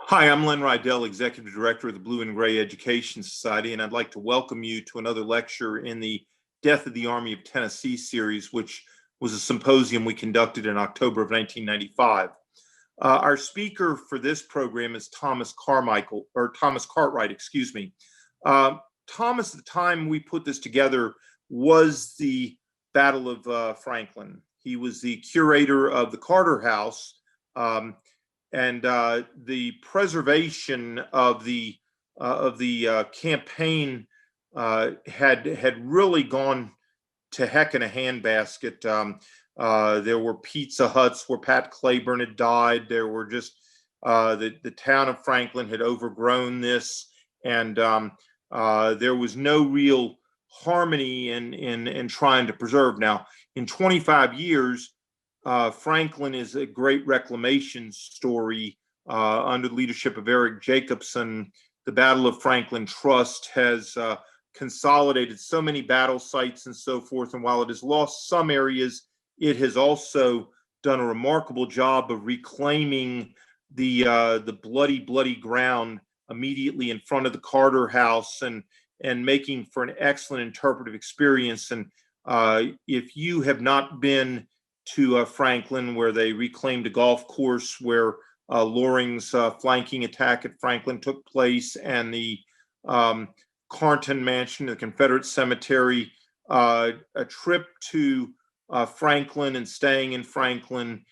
Hi, I'm Len Rydell, Executive Director of the Blue and Gray Education Society, and I'd like to welcome you to another lecture in the Death of the Army of Tennessee series, which was a symposium we conducted in October of 1995. Our speaker for this program is Thomas Cartwright, excuse me. Thomas, at the time we put this together, was the Battle of Franklin. He was the curator of the Carter House, and the preservation of the campaign had really gone to heck in a handbasket. There were Pizza Huts where Pat Claiborne had died. There were just the town of Franklin had overgrown this, and there was no real harmony in trying to preserve. Now, in 25 years, Franklin is a great reclamation story under the leadership of Eric Jacobson. The Battle of Franklin Trust has consolidated so many battle sites and so forth. And while it has lost some areas, it has also done a remarkable job of reclaiming the bloody ground immediately in front of the Carter House and making for an excellent interpretive experience. And if you have not been to Franklin, where they reclaimed a golf course where Loring's flanking attack at Franklin took place, and the Carnton Mansion, the Confederate Cemetery, a trip to Franklin and staying in Franklin,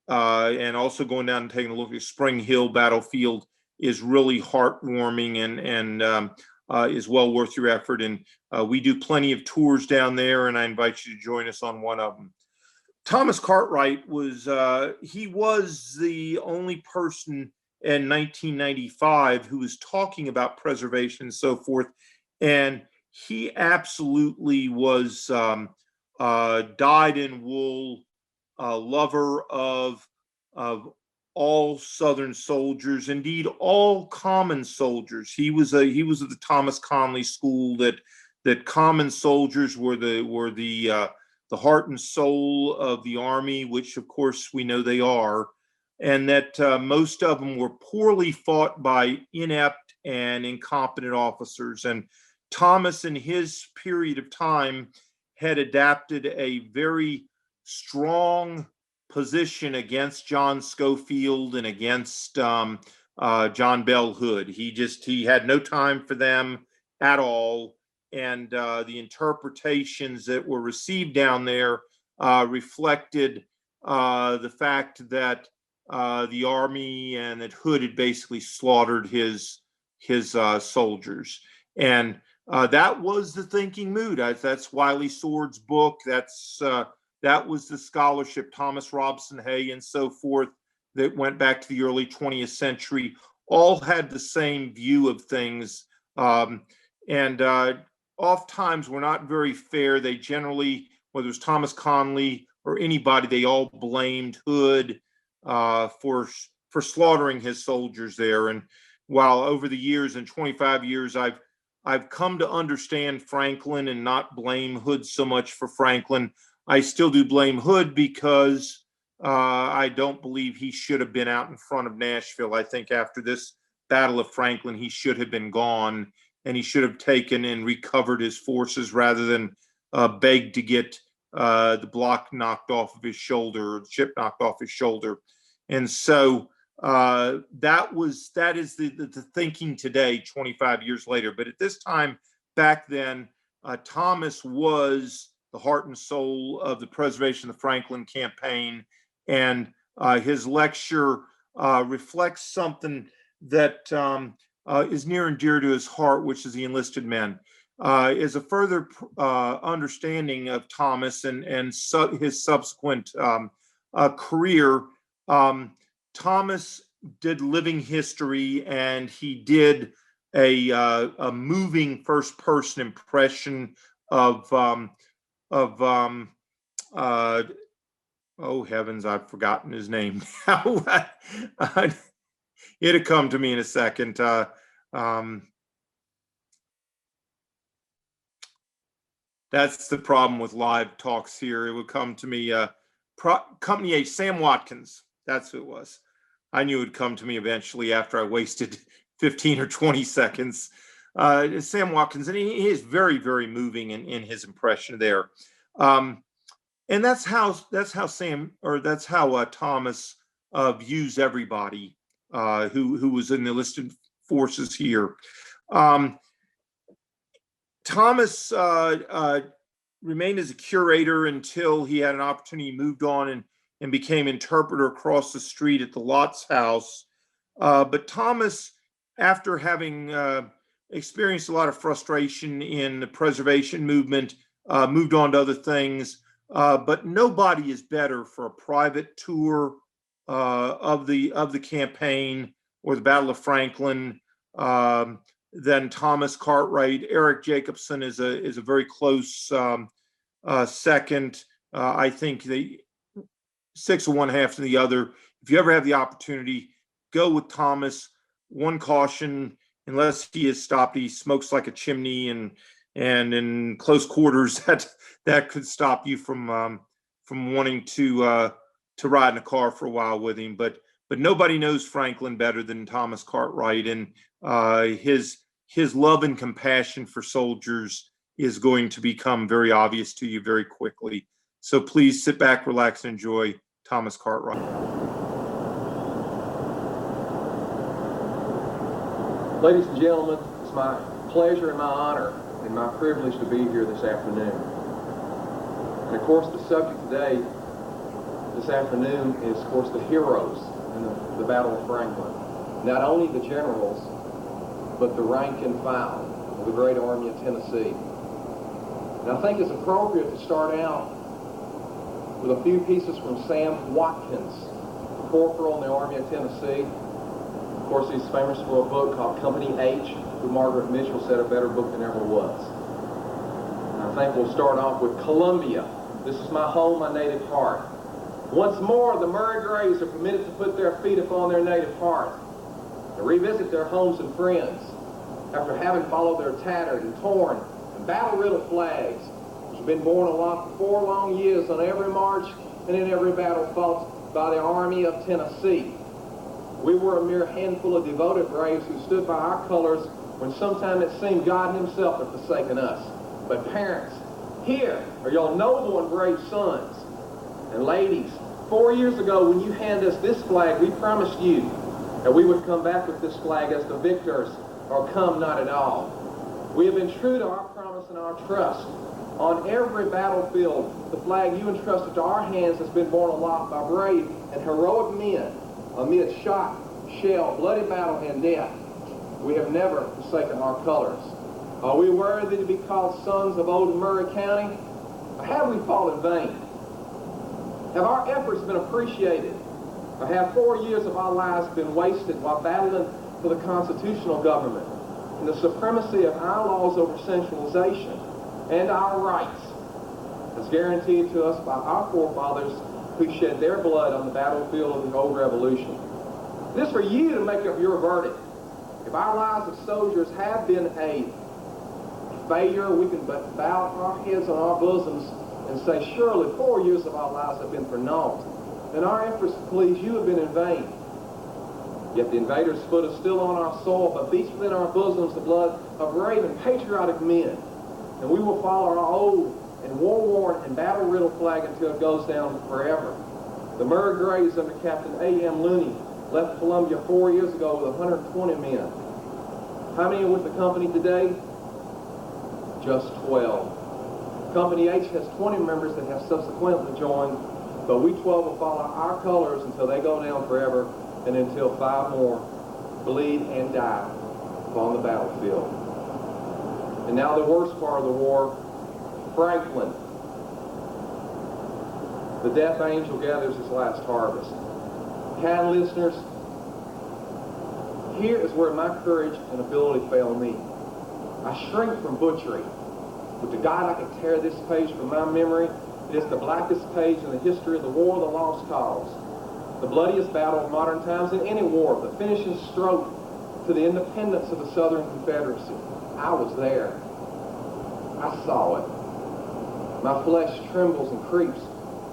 and also going down and taking a look at Spring Hill Battlefield is really heartwarming and is well worth your effort. And we do plenty of tours down there, and I invite you to join us on one of them. Thomas Cartwright was the only person in 1995 who was talking about preservation and so forth, and he absolutely was dyed-in-wool lover of all Southern soldiers, indeed all common soldiers. He was of the Thomas Conley school that common soldiers were the heart and soul of the Army, which of course we know they are, and that most of them were poorly fought by inept and incompetent officers. And Thomas, in his period of time, had adapted a very strong position against John Schofield and against John Bell Hood. He had no time for them at all. And the interpretations that were received down there reflected the fact that the Army and that Hood had basically slaughtered his soldiers. And that was the thinking mood. That's Wiley Sword's book. That was the scholarship, Thomas Robson Hay and so forth, that went back to the early 20th century, all had the same view of things. Oftentimes were not very fair. They generally, whether it was Thomas Conley or anybody, they all blamed Hood for slaughtering his soldiers there. And while over the years, in 25 years, I've come to understand Franklin and not blame Hood so much for Franklin, I still do blame Hood because I don't believe he should have been out in front of Nashville. I think after this Battle of Franklin, he should have been gone, and he should have taken and recovered his forces rather than beg to get the block knocked off of his shoulder, or the ship knocked off his shoulder. And so that is the thinking today, 25 years later. But at this time, back then, Thomas was the heart and soul of the preservation of the Franklin campaign. And his lecture reflects something that is near and dear to his heart, which is the enlisted men. Is a further understanding of Thomas and his subsequent career. Thomas did living history, and he did a moving first-person impression of oh heavens, I've forgotten his name now. It'll come to me in a second. That's the problem with live talks here. It would come to me. Company H, Sam Watkins. That's who it was. I knew it would come to me eventually after I wasted 15 or 20 seconds. Sam Watkins, and he is very, very moving in his impression there. And that's how Thomas views everybody who was in the enlisted forces here. Thomas remained as a curator until he had an opportunity, moved on and became interpreter across the street at the Lots House. But Thomas, after having experienced a lot of frustration in the preservation movement, moved on to other things. But nobody is better for a private tour of the campaign or the Battle of Franklin than Thomas Cartwright. Eric Jacobson is a very close second. I think the 6 of one, half of the other. If you ever have the opportunity, go with Thomas. One caution: unless he is stopped, he smokes like a chimney, and in close quarters, that could stop you from wanting to ride in a car for a while with him. But nobody knows Franklin better than Thomas Cartwright, and his love and compassion for soldiers is going to become very obvious to you very quickly. So please sit back, relax, and enjoy Thomas Cartwright. Ladies and gentlemen, it's my pleasure and my honor and my privilege to be here this afternoon. And of course, the subject today, this afternoon, is of course the heroes in the Battle of Franklin. Not only the generals, but the rank and file of the Great Army of Tennessee. And I think it's appropriate to start out with a few pieces from Sam Watkins, a corporal in the Army of Tennessee. Of course, he's famous for a book called Company H, who Margaret Mitchell said a better book than ever was. And I think we'll start off with Columbia. This is my home, my native heart. Once more, the Murray Grays are permitted to put their feet upon their native heart, to revisit their homes and friends, after having followed their tattered and torn and battle-riddled flags, which have been borne aloft for 4 long years on every march and in every battle fought by the Army of Tennessee. We were a mere handful of devoted braves who stood by our colors when sometime it seemed God himself had forsaken us. But parents, here are your noble and brave sons. And ladies, 4 years ago when you handed us this flag, we promised you that we would come back with this flag as the victors, or come not at all. We have been true to our promise and our trust. On every battlefield, the flag you entrusted to our hands has been borne aloft by brave and heroic men amid shot, shell, bloody battle, and death. We have never forsaken our colors. Are we worthy to be called sons of old Murray County? Or have we fought in vain? Have our efforts been appreciated? Or have 4 years of our lives been wasted while battling for the constitutional government and the supremacy of our laws over centralization and our rights, as guaranteed to us by our forefathers who shed their blood on the battlefield of the old revolution? It is for you to make up your verdict. If our lives of soldiers have been a failure, we can but bow our heads on our bosoms and say, surely 4 years of our lives have been for naught, and our efforts to please you have been in vain. Yet the invader's foot is still on our soil, but beats within our bosoms the blood of brave and patriotic men. And we will follow our old and war-worn and battle-riddled flag until it goes down forever. The Murray Grays under Captain A.M. Looney left Columbia 4 years ago with 120 men. How many are with the company today? Just 12. Company H has 20 members that have subsequently joined, but we 12 will follow our colors until they go down forever, and until 5 more bleed and die upon the battlefield. And now the worst part of the war, Franklin. The death angel gathers his last harvest. Kind listeners, here is where my courage and ability fail me. I shrink from butchery. But to God, I can tear this page from my memory. It is the blackest page in the history of the War of the Lost Cause. The bloodiest battle of modern times in any war, the finishing stroke to the independence of the Southern Confederacy. I was there. I saw it. My flesh trembles and creeps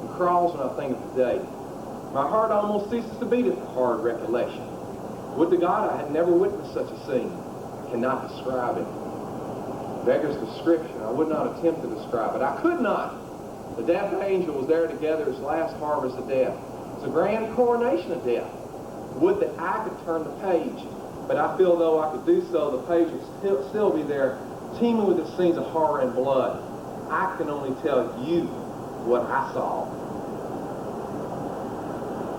and crawls when I think of today. My heart almost ceases to beat at the hard recollection. Would to God I had never witnessed such a scene. I cannot describe it. Beggars description. I would not attempt to describe it. I could not. The death angel was there to gather his last harvest of death. It was a grand coronation of death. Would that I could turn the page, but I feel though I could do so, the page would still be there, teeming with the scenes of horror and blood. I can only tell you what I saw.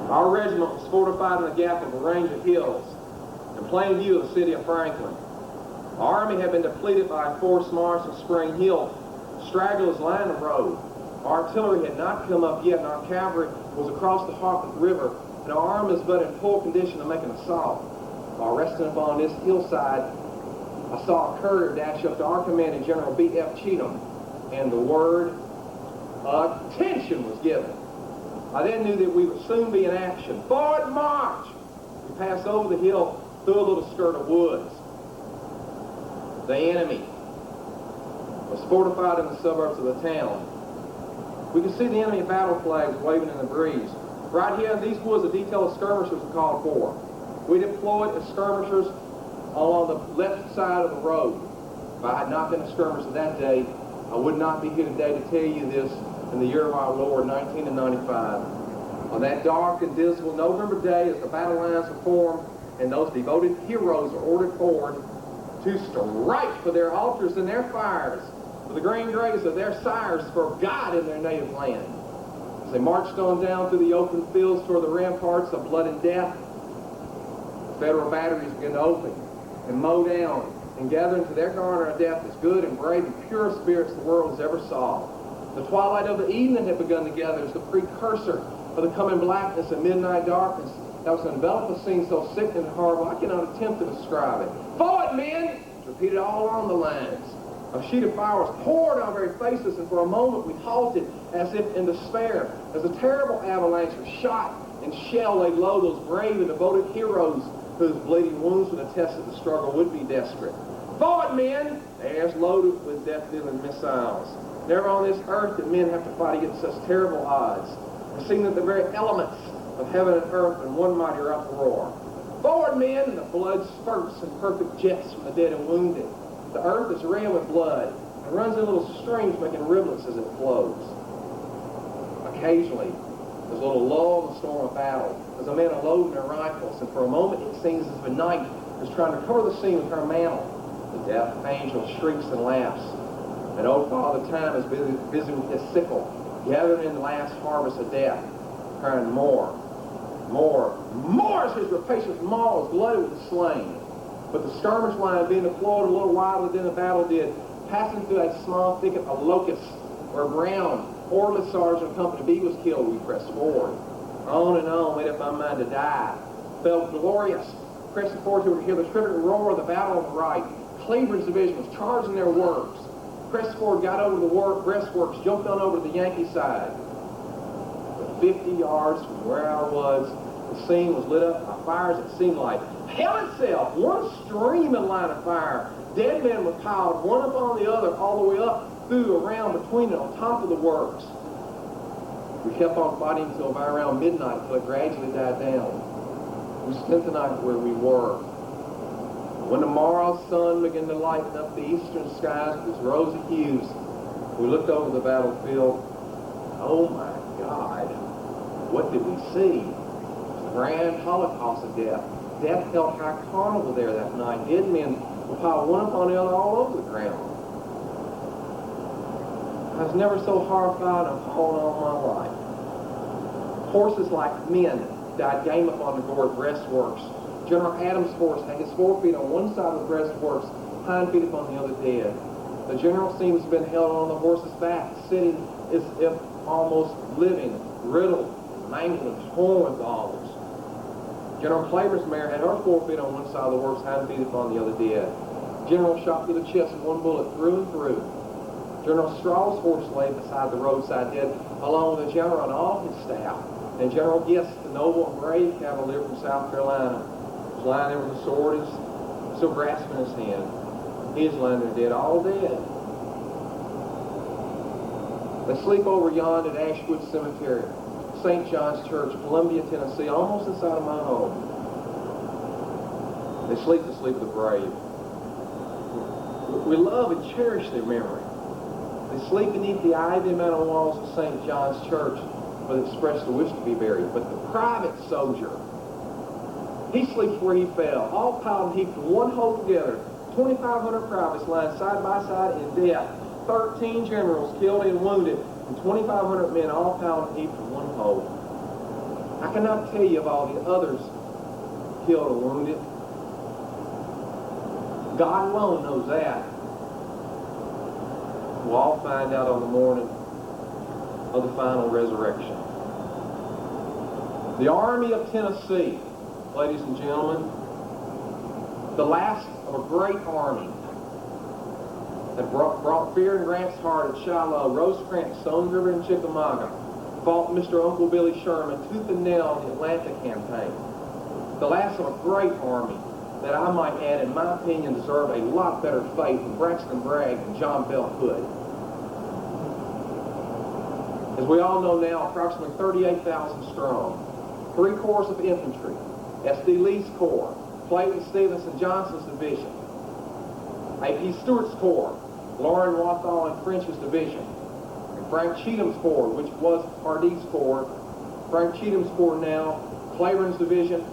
Our regiment was fortified in the gap of a range of hills, in plain view of the city of Franklin. Our army had been depleted by a forced march from Spring Hill. Stragglers lined the road. Our artillery had not come up yet, and our cavalry was across the Harpeth River, and our army was but in full condition to make an assault. While resting upon this hillside, I saw a courier dash up to our commanding General B.F. Cheatham, and the word attention was given. I then knew that we would soon be in action. Forward march! We passed over the hill through a little skirt of woods. The enemy was fortified in the suburbs of the town. We could see the enemy battle flags waving in the breeze. Right here in these woods, a detail of skirmishers was called for. We deployed as skirmishers along the left side of the road. If I had not been a skirmisher that day, I would not be here today to tell you this in the year of our Lord, 1995. On that dark and dismal November day, as the battle lines were formed and those devoted heroes were ordered forward to strike for their altars and their fires, for the green graves of their sires for God in their native land. As they marched on down through the open fields toward the ramparts of blood and death, Federal batteries began to open and mow down and gather into their garner of death as good and brave and pure spirits the world has ever saw. The twilight of the evening had begun to gather as the precursor of the coming blackness and midnight darkness that was to envelop a scene so sickening and horrible I cannot attempt to describe it. Forward, men! It's repeated all along the lines. A sheet of fire was poured on our very faces, and for a moment we halted as if in despair, as a terrible avalanche of shot and shell laid low those brave and devoted heroes whose bleeding wounds would attest that the struggle would be desperate. Forward, men! The air's loaded with death-dealing missiles. Never on this earth did men have to fight against such terrible odds. It seemed that the very elements of heaven and earth in one mighty uproar. Forward, men! And the blood spurts in perfect jets from the dead and wounded. The earth is red with blood and runs in little streams making rivulets as it flows. Occasionally, there's a little lull in the storm of battle as the men are loading their rifles, and for a moment it seems as if the night is trying to cover the scene with her mantle. The death angel shrieks and laughs, and old Father Time is busy with his sickle, gathering in the last harvest of death, crying more as his rapacious maw is bloody with the slain. But the skirmish line being deployed a little while within the battle did, passing through a small thicket of locusts where Brown, Orderly Sergeant of Company B, was killed, we pressed forward. On, made up my mind to die. Felt glorious, pressing forward to hear the terrific roar of the battle on the right. Cleveland's division was charging their works. Pressed forward, got over the breastworks, jumped on over to the Yankee side. But 50 yards from where I was, the scene was lit up by fires that seemed like hell itself. One streaming line of fire. Dead men were piled one upon the other all the way up through, around, between, and on top of the works. We kept on fighting until by around midnight, until it gradually died down. We spent the night where we were. When the morrow's sun began to lighten up the eastern skies with its rosy hues, we looked over the battlefield. Oh my God, what did we see? The grand holocaust of death. Death held high carnival there that night. Dead men were piled one upon the other all over the ground. I was never so horrified and appalled in all my life. Horses like men died game upon the gory breastworks. General Adams' horse had his forefeet on one side of the breastworks, hind feet upon the other dead. The general seems to have been held on the horse's back, sitting as if almost living, riddled, mangled, and torn with galls. General Claiborne's mare had her forefeet on one side of the works, hind feet upon the other dead. General shot through the chest with one bullet through and through. General Straw's horse lay beside the roadside dead, along with the general and all his staff. And General Gist, the noble and brave cavalier from South Carolina, was lying there with a sword still grasping his hand. He is lying there dead, all dead. They sleep over yonder at Ashwood Cemetery. St. John's Church, Columbia, Tennessee, almost inside of my home. They sleep the sleep of the brave. We love and cherish their memory. They sleep beneath the ivy mountain walls of St. John's Church, where they expressed the wish to be buried. But the private soldier, he sleeps where he fell, all piled and heaped in one hole together. 2,500 privates lying side by side in death. 13 generals killed and wounded, and 2,500 men all piled and heaped in one hole. I cannot tell you of all the others killed or wounded. God alone knows that. We'll all find out on the morning of the final resurrection. The Army of Tennessee, ladies and gentlemen, the last of a great army that brought fear in Grant's heart at Shiloh, Rosecrans, Stone River, and Chickamauga, fought Mr. Uncle Billy Sherman tooth and nail in the Atlanta campaign. The last of a great army that I might add, in my opinion, deserve a lot better fate than Braxton Bragg and John Bell Hood. As we all know now, approximately 38,000 strong, 3 corps of infantry, S.D. Lee's Corps, Clayton Stevenson Johnson's division, A.P. Stewart's Corps, Lauren Rothall and French's division, and Frank Cheatham's Corps, which was Hardee's Corps, Frank Cheatham's Corps now, Claiborne's division,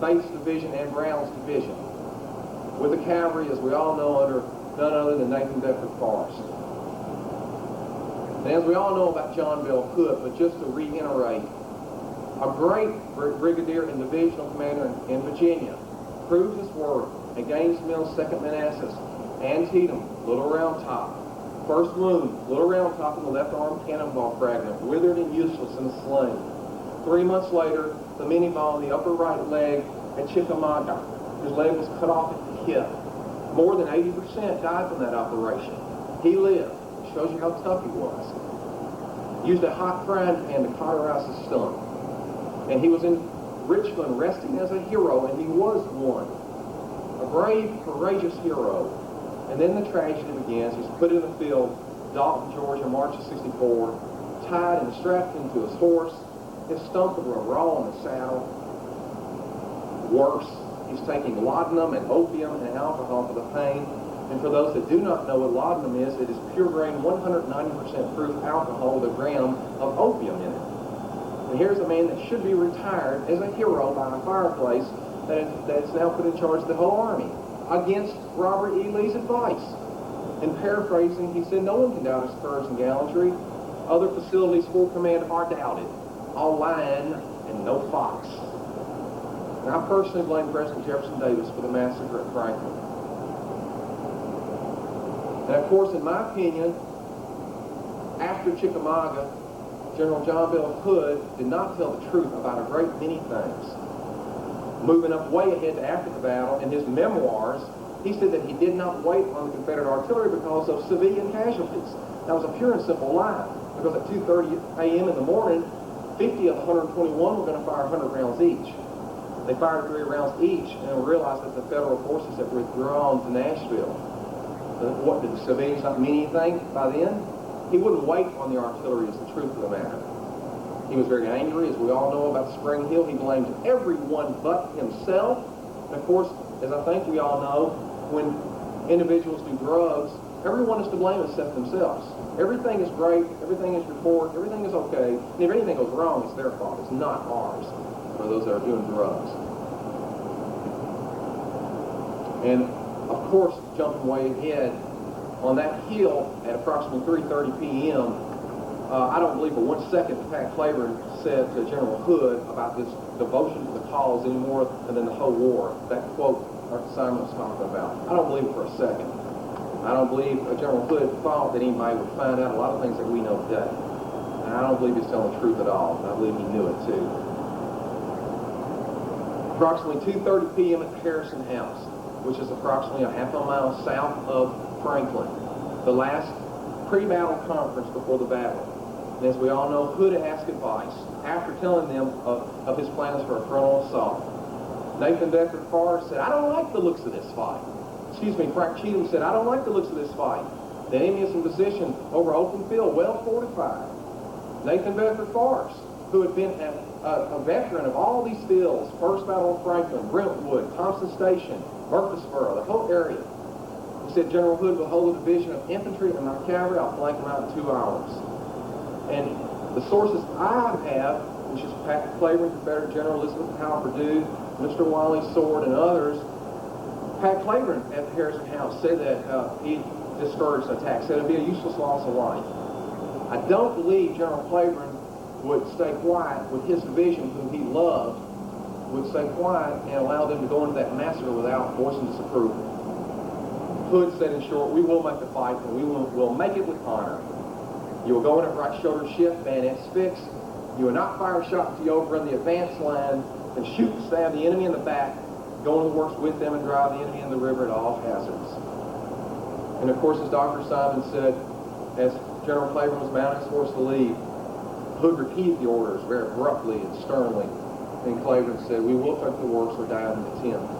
Bates division, and Brown's division, with the cavalry, as we all know, under none other than Nathan Bedford Forrest. And as we all know about John Bell Hood, but just to reiterate, a great brigadier and divisional commander in Virginia, proved his worth at Gaines Mills, 2nd Manassas, Antietam, Little Round Top. First wound, Little Round Top in the left arm cannonball fragment, withered and useless in a sling. 3 months later, the minie ball in the upper right leg at Chickamauga, whose leg was cut off at the hip. More than 80% died from that operation. He lived. Shows you how tough he was. Used a hot frying pan to cauterize his stomach. And he was in Richmond resting as a hero, and he was one. A brave, courageous hero. And then the tragedy begins. He's put in the field, Dalton, Georgia, March of '64, tied and strapped into his horse. His stumps were raw in the saddle. Worse, he's taking laudanum and opium and alcohol for the pain. And for those that do not know what laudanum is, it is pure grain, 190% proof alcohol with a gram of opium in it. And here's a man that should be retired as a hero by a fireplace that's now put in charge of the whole army against Robert E. Lee's advice. In paraphrasing, he said, no one can doubt his courage and gallantry. Other facilities full command are doubted. All lion and no fox. And I personally blame President Jefferson Davis for the massacre at Franklin. And of course, in my opinion, after Chickamauga, General John Bell Hood did not tell the truth about a great many things. Moving up way ahead to after the battle, in his memoirs, he said that he did not wait on the Confederate artillery because of civilian casualties. That was a pure and simple lie, because at 2:30 a.m. in the morning, 50 of the 121 were going to fire 100 rounds each. They fired 3 rounds each and realized that the federal forces had withdrawn to Nashville. What, did the civilians not mean anything by then? He wouldn't wait on the artillery, is the truth of the matter. He was very angry, as we all know about Spring Hill. He blamed everyone but himself. And of course, as I think we all know, when individuals do drugs, everyone is to blame except themselves. Everything is great, everything is report, everything is okay, and if anything goes wrong, it's their fault. It's not ours, for those that are doing drugs. And of course, jumping way ahead, on that hill at approximately 3:30 p.m., I don't believe for 1 second Pat Claiborne said to General Hood about this devotion to the cause any more than the whole war. That quote Arthur Simon was talking about. I don't believe it for a second. I don't believe General Hood thought that anybody would find out a lot of things that we know today. And I don't believe he's telling the truth at all. I believe he knew it too. Approximately 2:30 p.m. at Harrison House, which is approximately a half a mile south of Franklin, the last pre-battle conference before the battle. And as we all know, Hood asked advice after telling them of his plans for a frontal assault. Nathan Bedford Forrest said, I don't like the looks of this fight. Frank Cheatham said, I don't like the looks of this fight. The enemy is in position over open field, well fortified. Nathan Bedford Forrest who had been a veteran of all these fields, First Battle of Franklin, Brentwood, Thompson Station, Murfreesboro, the whole area. He said, General Hood will hold a division of infantry and my cavalry. I'll flank them out in 2 hours. And the sources I have, which is Pat Clavering, Confederate General, Elizabeth Howe Purdue, Mr. Wiley Sword, and others, Pat Clavering at Harrison House said that he discouraged the attack, said it would be a useless loss of life. I don't believe General Clavering would stay quiet with his division, whom he loved, would stay quiet and allow them to go into that massacre without voicing disapproval. Hood said, in short, we will make the fight, and we will make it with honor. You will go in at right shoulder shift, bayonets fixed. You will not fire a shot until you overrun the advance line, and shoot and stab the enemy in the back, go into the works with them, and drive the enemy in the river at all hazards. And of course, as Dr. Simon said, as General Clavering was mounting his horse to leave, Hood repeated the orders very abruptly and sternly. And Clavering said, we will take the works or die in the attempt.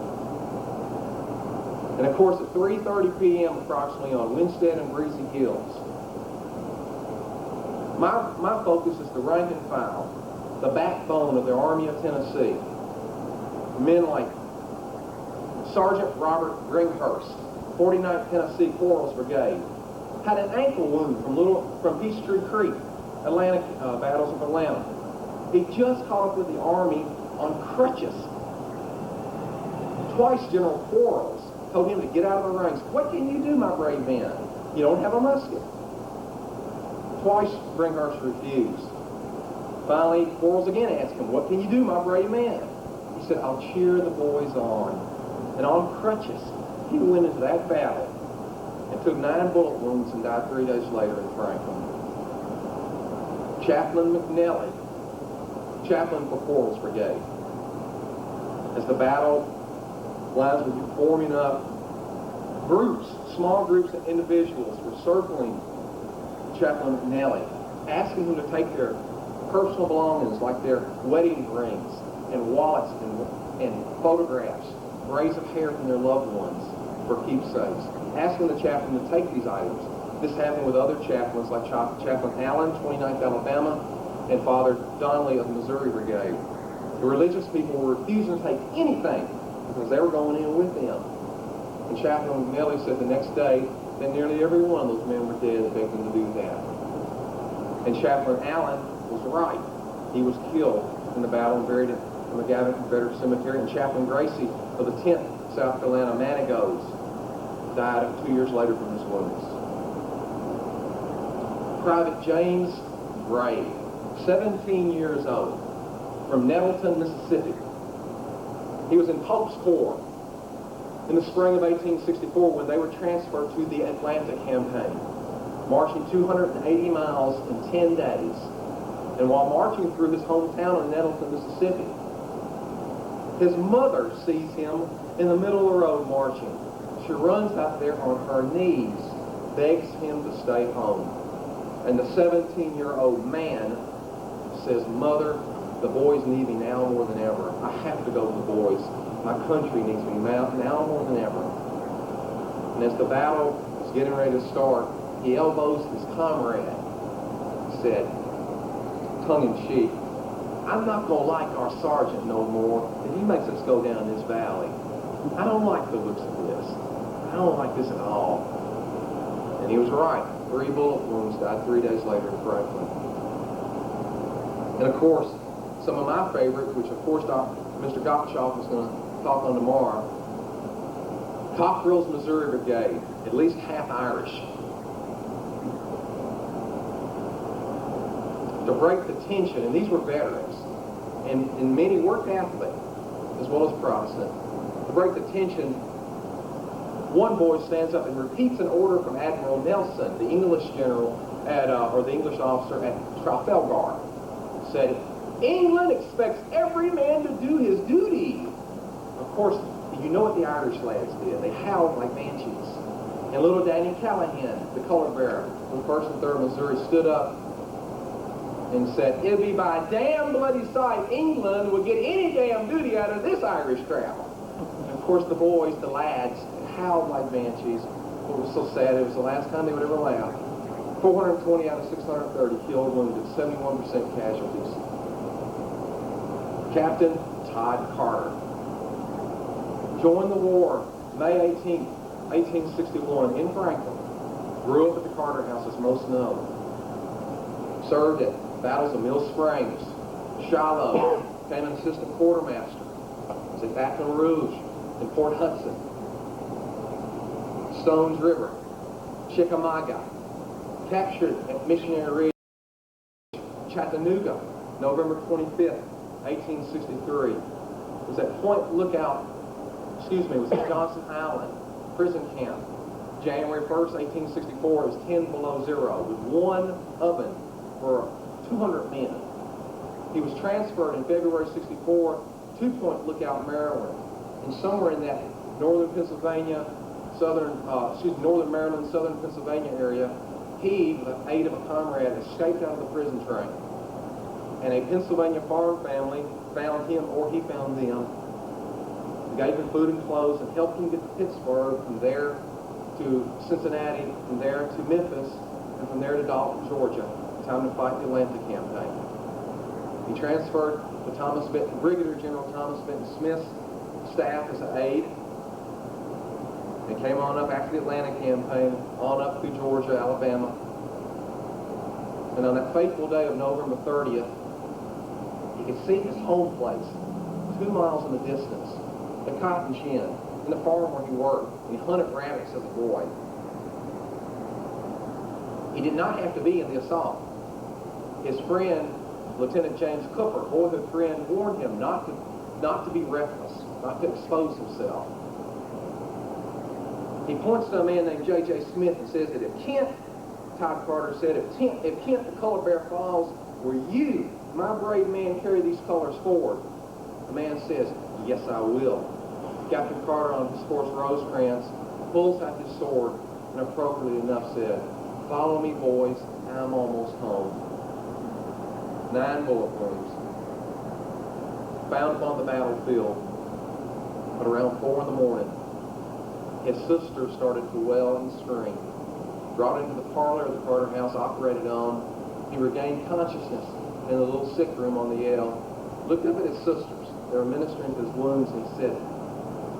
And of course, at 3:30 p.m. approximately on Winstead and Breezy Hills, my focus is the rank and file, the backbone of the Army of Tennessee. Men like Sergeant Robert Gringhurst, 49th Tennessee Quarles Brigade, had an ankle wound from Peachtree Creek, battles of Atlanta. He just caught up with the Army on crutches. Twice General Quarles told him to get out of the ranks. What can you do, my brave man? You don't have a musket. Twice Gringhurst refused. Finally, Quarles again asked him, what can you do, my brave man? He said, I'll cheer the boys on. And on crutches, he went into that battle and took 9 bullet wounds and died 3 days later in Franklin. Chaplain McNelly, chaplain for Quarles Brigade. As the battle lines were forming up, small groups of individuals were circling Chaplain McNelly, asking him to take their personal belongings like their wedding rings and wallets and photographs, braids of hair from their loved ones for keepsakes, asking the chaplain to take these items. This happened with other chaplains like Chaplain Allen, 29th Alabama, and Father Donnelly of the Missouri Brigade. The religious people were refusing to take anything because they were going in with them. And Chaplain McNelly said the next day that nearly every one of those men were dead that begged them to do that. And Chaplain Allen was right. He was killed in the battle and buried in the McGavin Confederate Cemetery. And Chaplain Gracie of the 10th South Carolina Manigos died 2 years later from his wounds. Private James Gray, 17 years old, from Nettleton, Mississippi. He was in Pope's Corps in the spring of 1864 when they were transferred to the Atlanta campaign, marching 280 miles in 10 days. And while marching through his hometown of Nettleton, Mississippi, his mother sees him in the middle of the road marching. She runs out there on her knees, begs him to stay home. And the 17-year-old man says, Mother, the boys need me now more than ever. I have to go to the boys. My country needs me now more than ever. And as the battle is getting ready to start, he elbows his comrade. He said, tongue-in-cheek, I'm not going to like our sergeant no more if he makes us go down this valley. I don't like the looks of this. I don't like this at all. And he was right. 3 bullet wounds, died 3 days later in Franklin. And of course, some of my favorites, which of course Mr. Gottschalk is going to talk on tomorrow, Cockrell's Missouri Brigade, at least half Irish. To break the tension, and these were veterans, and many were Catholic as well as Protestant. To break the tension, one boy stands up and repeats an order from Admiral Nelson, the English general or the English officer at Trafalgar. Said, England expects every man to do his duty. Of course, you know what the Irish lads did. They howled like banshees. And little Danny Callahan, the color bearer from 1st and 3rd Missouri, stood up and said, it'll be by damn bloody sight England would get any damn duty out of this Irish crowd. And of course, the boys, the lads, howled like banshees. It was so sad. It was the last time they would ever laugh. 420 out of 630 killed, wounded, 71% casualties. Captain Todd Carter. Joined the war May 18, 1861 in Franklin. Grew up at the Carter House, as most know. Served at battles of Mill Springs, Shiloh, became an assistant quartermaster. Was at Baton Rouge and Port Hudson, Stones River, Chickamauga. Captured at Missionary Ridge, Chattanooga, November 25th, 1863. Was at Point Lookout, was at Johnson Island prison camp. January 1st, 1864, it was 10 below zero with one oven for 200 men. He was transferred in February 64 to Point Lookout, Maryland. And somewhere in that northern Pennsylvania, northern Maryland, southern Pennsylvania area, he, with the aid of a comrade, escaped out of the prison train. And a Pennsylvania farm family found him, or he found them, gave him food and clothes, and helped him get to Pittsburgh, from there to Cincinnati, from there to Memphis, and from there to Dalton, Georgia, in time to fight the Atlanta campaign. He transferred to Brigadier General Thomas Benton Smith's staff as an aide, and came on up after the Atlanta campaign, on up through Georgia, Alabama. And on that fateful day of November 30th, you could see his home place 2 miles in the distance, the cotton gin, and the farm where he worked, and he hunted rabbits as a boy. He did not have to be in the assault. His friend, Lieutenant James Cooper, boyhood friend, warned him not to be reckless, not to expose himself. He points to a man named J.J. Smith and says that if Kent, Todd Carter said, if Kent the color bear falls, will you, my brave man, carry these colors forward? The man says, yes, I will. Captain Carter, on his horse Rosecrans, pulls out his sword and appropriately enough said, follow me, boys, I'm almost home. 9 bullet wounds. Found upon the battlefield at around 4 in the morning. His sister started to wail and scream. Brought into the parlor of the Carter House, operated on. He regained consciousness in the little sick room on the L. Looked up at his sisters. They were ministering to his wounds, and he said,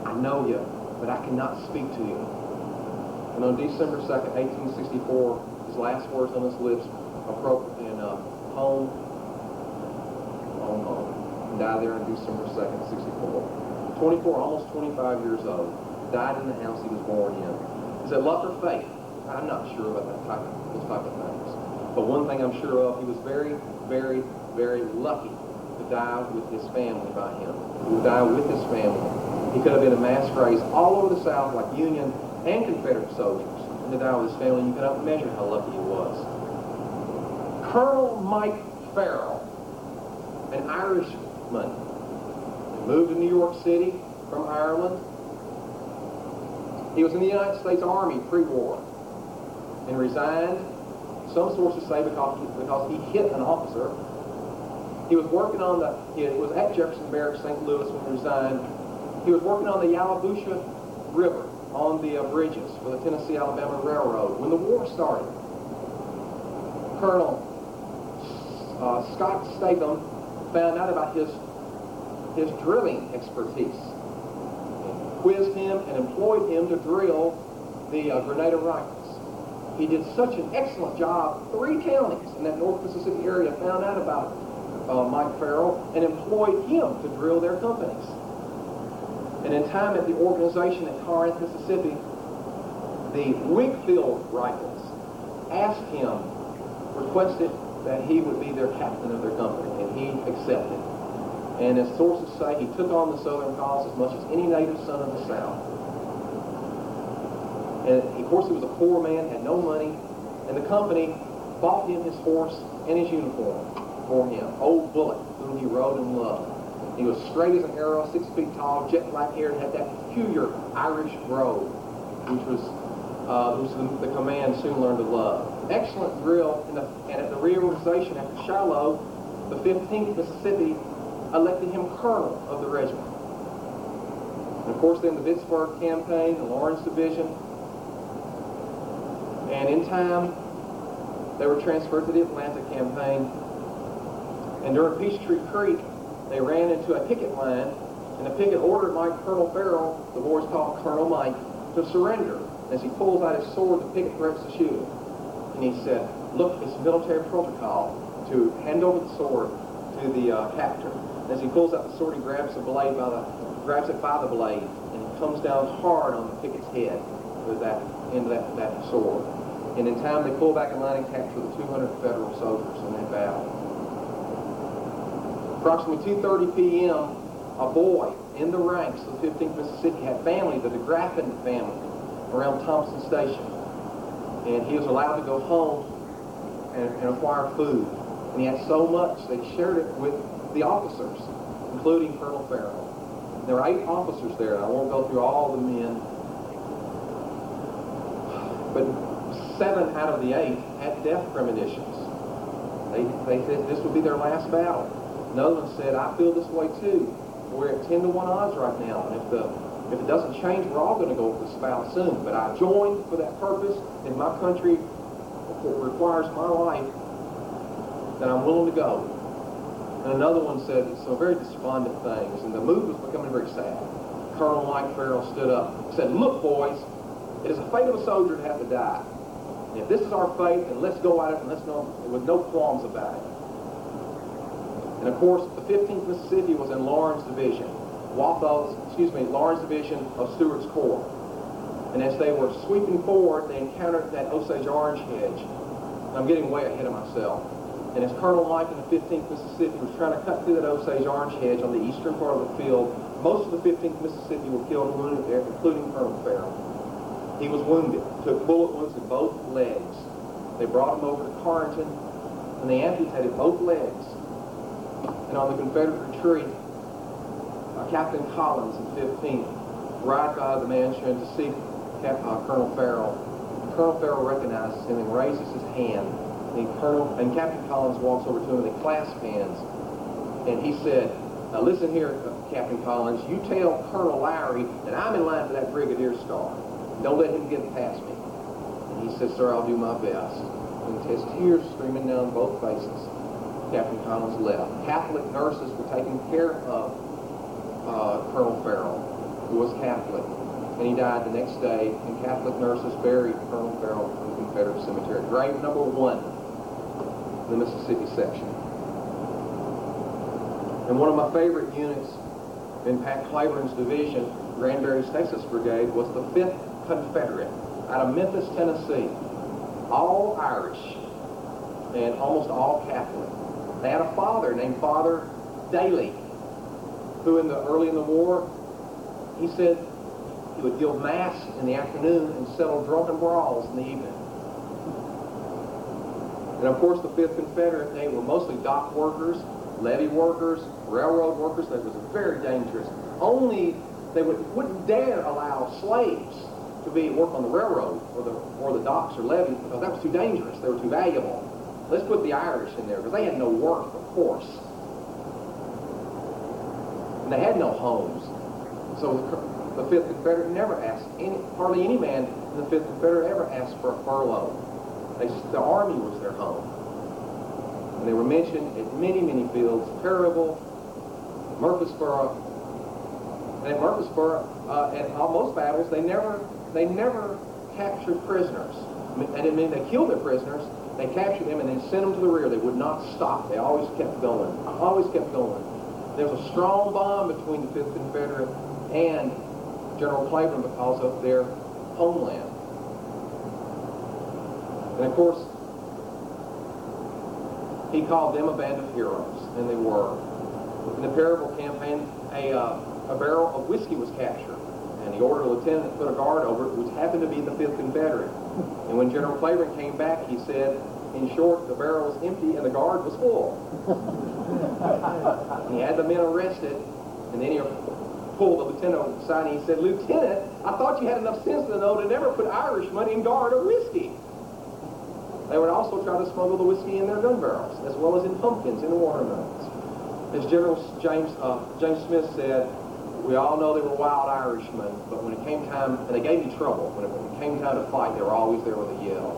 I know you, but I cannot speak to you. And on December 2nd, 1864, his last words on his lips, appropriately enough, home, and died there on December 2nd, 64. 24, almost 25 years old. Died in the house he was born in. Is it luck or fate? I'm not sure about those type of things. But one thing I'm sure of, he was very, very, very lucky to die with his family by him. To die with his family. He could have been in mass graves all over the South, like Union and Confederate soldiers. And to die with his family, you cannot measure how lucky he was. Colonel Mike Farrell, an Irishman, moved to New York City from Ireland. He was in the United States Army pre-war and resigned, some sources say because he hit an officer. He was working on he was at Jefferson Barracks, St. Louis when he resigned. He was working on the Yallabusha River on the bridges for the Tennessee-Alabama Railroad when the war started. Colonel Scott Statham found out about his drilling expertise. Quizzed him and employed him to drill the Grenada rifles. He did such an excellent job. 3 counties in that North Mississippi area found out about Mike Farrell and employed him to drill their companies. And in time at the organization at Corinth, Mississippi, the Wigfield rifles requested that he would be their captain of their company, and he accepted. And as sources say, he took on the Southern cause as much as any native son of the South. And of course, he was a poor man, had no money, and the company bought him his horse and his uniform for him. Old Bullet, whom he rode and loved. He was straight as an arrow, 6 feet tall, jet black hair, and had that peculiar Irish brogue, which the command soon learned to love. Excellent drill, and at the reorganization after Shiloh, the 15th Mississippi elected him colonel of the regiment. And of course, then the Vicksburg campaign, the Lawrence Division, and in time, they were transferred to the Atlanta campaign. And during Peachtree Creek, they ran into a picket line, and the picket ordered Colonel Farrell, the boys call Colonel Mike, to surrender. As he pulls out his sword, the picket threatens to shoot him. And he said, look, it's military protocol to hand over the sword to the captor. And as he pulls out the sword, he grabs it by the blade, and he comes down hard on the picket's head with that end of that sword. And in time, they pull back in line and capture the 200 Federal soldiers in that battle. Approximately 2:30 p.m., a boy in the ranks of the 15th Mississippi had family, the DeGraffin family, around Thompson Station. And he was allowed to go home and acquire food. And he had so much, they shared it with the officers, including Colonel Farrell. There were 8 officers there, and I won't go through all the men. But 7 out of the 8 had death premonitions. They said this would be their last battle. Another one said, I feel this way too. We're at 10-1 odds right now, and if it doesn't change, we're all going to go over this battle soon. But I joined for that purpose. If my country requires my life, then I'm willing to go. And another one said some very despondent things, and the mood was becoming very sad. Colonel Mike Farrell stood up and said, look, boys, it is the fate of a soldier to have to die. And if this is our fate, then let's go at it, and let's go with no qualms about it. And of course, the 15th Mississippi was in Lawrence Division, Lawrence Division of Stewart's Corps. And as they were sweeping forward, they encountered that Osage orange hedge. I'm getting way ahead of myself. And as Colonel Mike in the 15th Mississippi was trying to cut through that Osage orange hedge on the eastern part of the field, most of the 15th Mississippi were killed and wounded there, including Colonel Farrell. He was wounded, took bullet wounds in both legs. They brought him over to Carrington, and they amputated both legs. And on the Confederate retreat, Captain Collins in 15th ride by the mansion to see Colonel Farrell. Colonel Farrell recognizes him and raises his hand. And Captain Collins walks over to him and they clasp hands. And he said, now listen here, Captain Collins, you tell Colonel Lowry that I'm in line for that Brigadier Star. Don't let him get past me. And he said, sir, I'll do my best. And his tears streaming down both faces. Captain Collins left. Catholic nurses were taking care of Colonel Farrell, who was Catholic. And he died the next day, and Catholic nurses buried Colonel Farrell in the Confederate cemetery. Grave number 1 in the Mississippi section. And one of my favorite units in Pat Claiborne's division, Granbury's Texas Brigade, was the 5th Confederate out of Memphis, Tennessee. All Irish and almost all Catholic. They had a father named Father Daly, who early in the war, he said he would give mass in the afternoon and settle drunken brawls in the evening. And of course, the 5th Confederate, they were mostly dock workers, levee workers, railroad workers. That was very dangerous. Only they wouldn't dare allow slaves to work on the railroad or the docks or levees because that was too dangerous. They were too valuable. Let's put the Irish in there because they had no work, of course. And they had no homes. So the 5th Confederate never asked, hardly any man in the 5th Confederate ever asked for a furlough. The Army was their home. And they were mentioned at many, many fields, Perryville, Murfreesboro. And at Murfreesboro, at most battles, they never captured prisoners. That didn't mean they killed their prisoners. They captured them and then sent them to the rear. They would not stop. They always kept going. Always kept going. There was a strong bond between the 5th Confederate and General Claiborne because of their homeland. And of course, he called them a band of heroes, and they were. In the Perryville campaign, a barrel of whiskey was captured, and he ordered a lieutenant to put a guard over it, which happened to be the 5th Confederate. And when General Claiborne came back, he said, in short, the barrel was empty and the guard was full. And he had the men arrested, and then he pulled the lieutenant aside and he said, Lieutenant, I thought you had enough sense to know to never put Irish money in guard or whiskey. They would also try to smuggle the whiskey in their gun barrels, as well as in pumpkins in the watermelons. As General James Smith said, we all know they were wild Irishmen, but when it came time, and they gave me trouble, when it came time to fight, they were always there with a yell.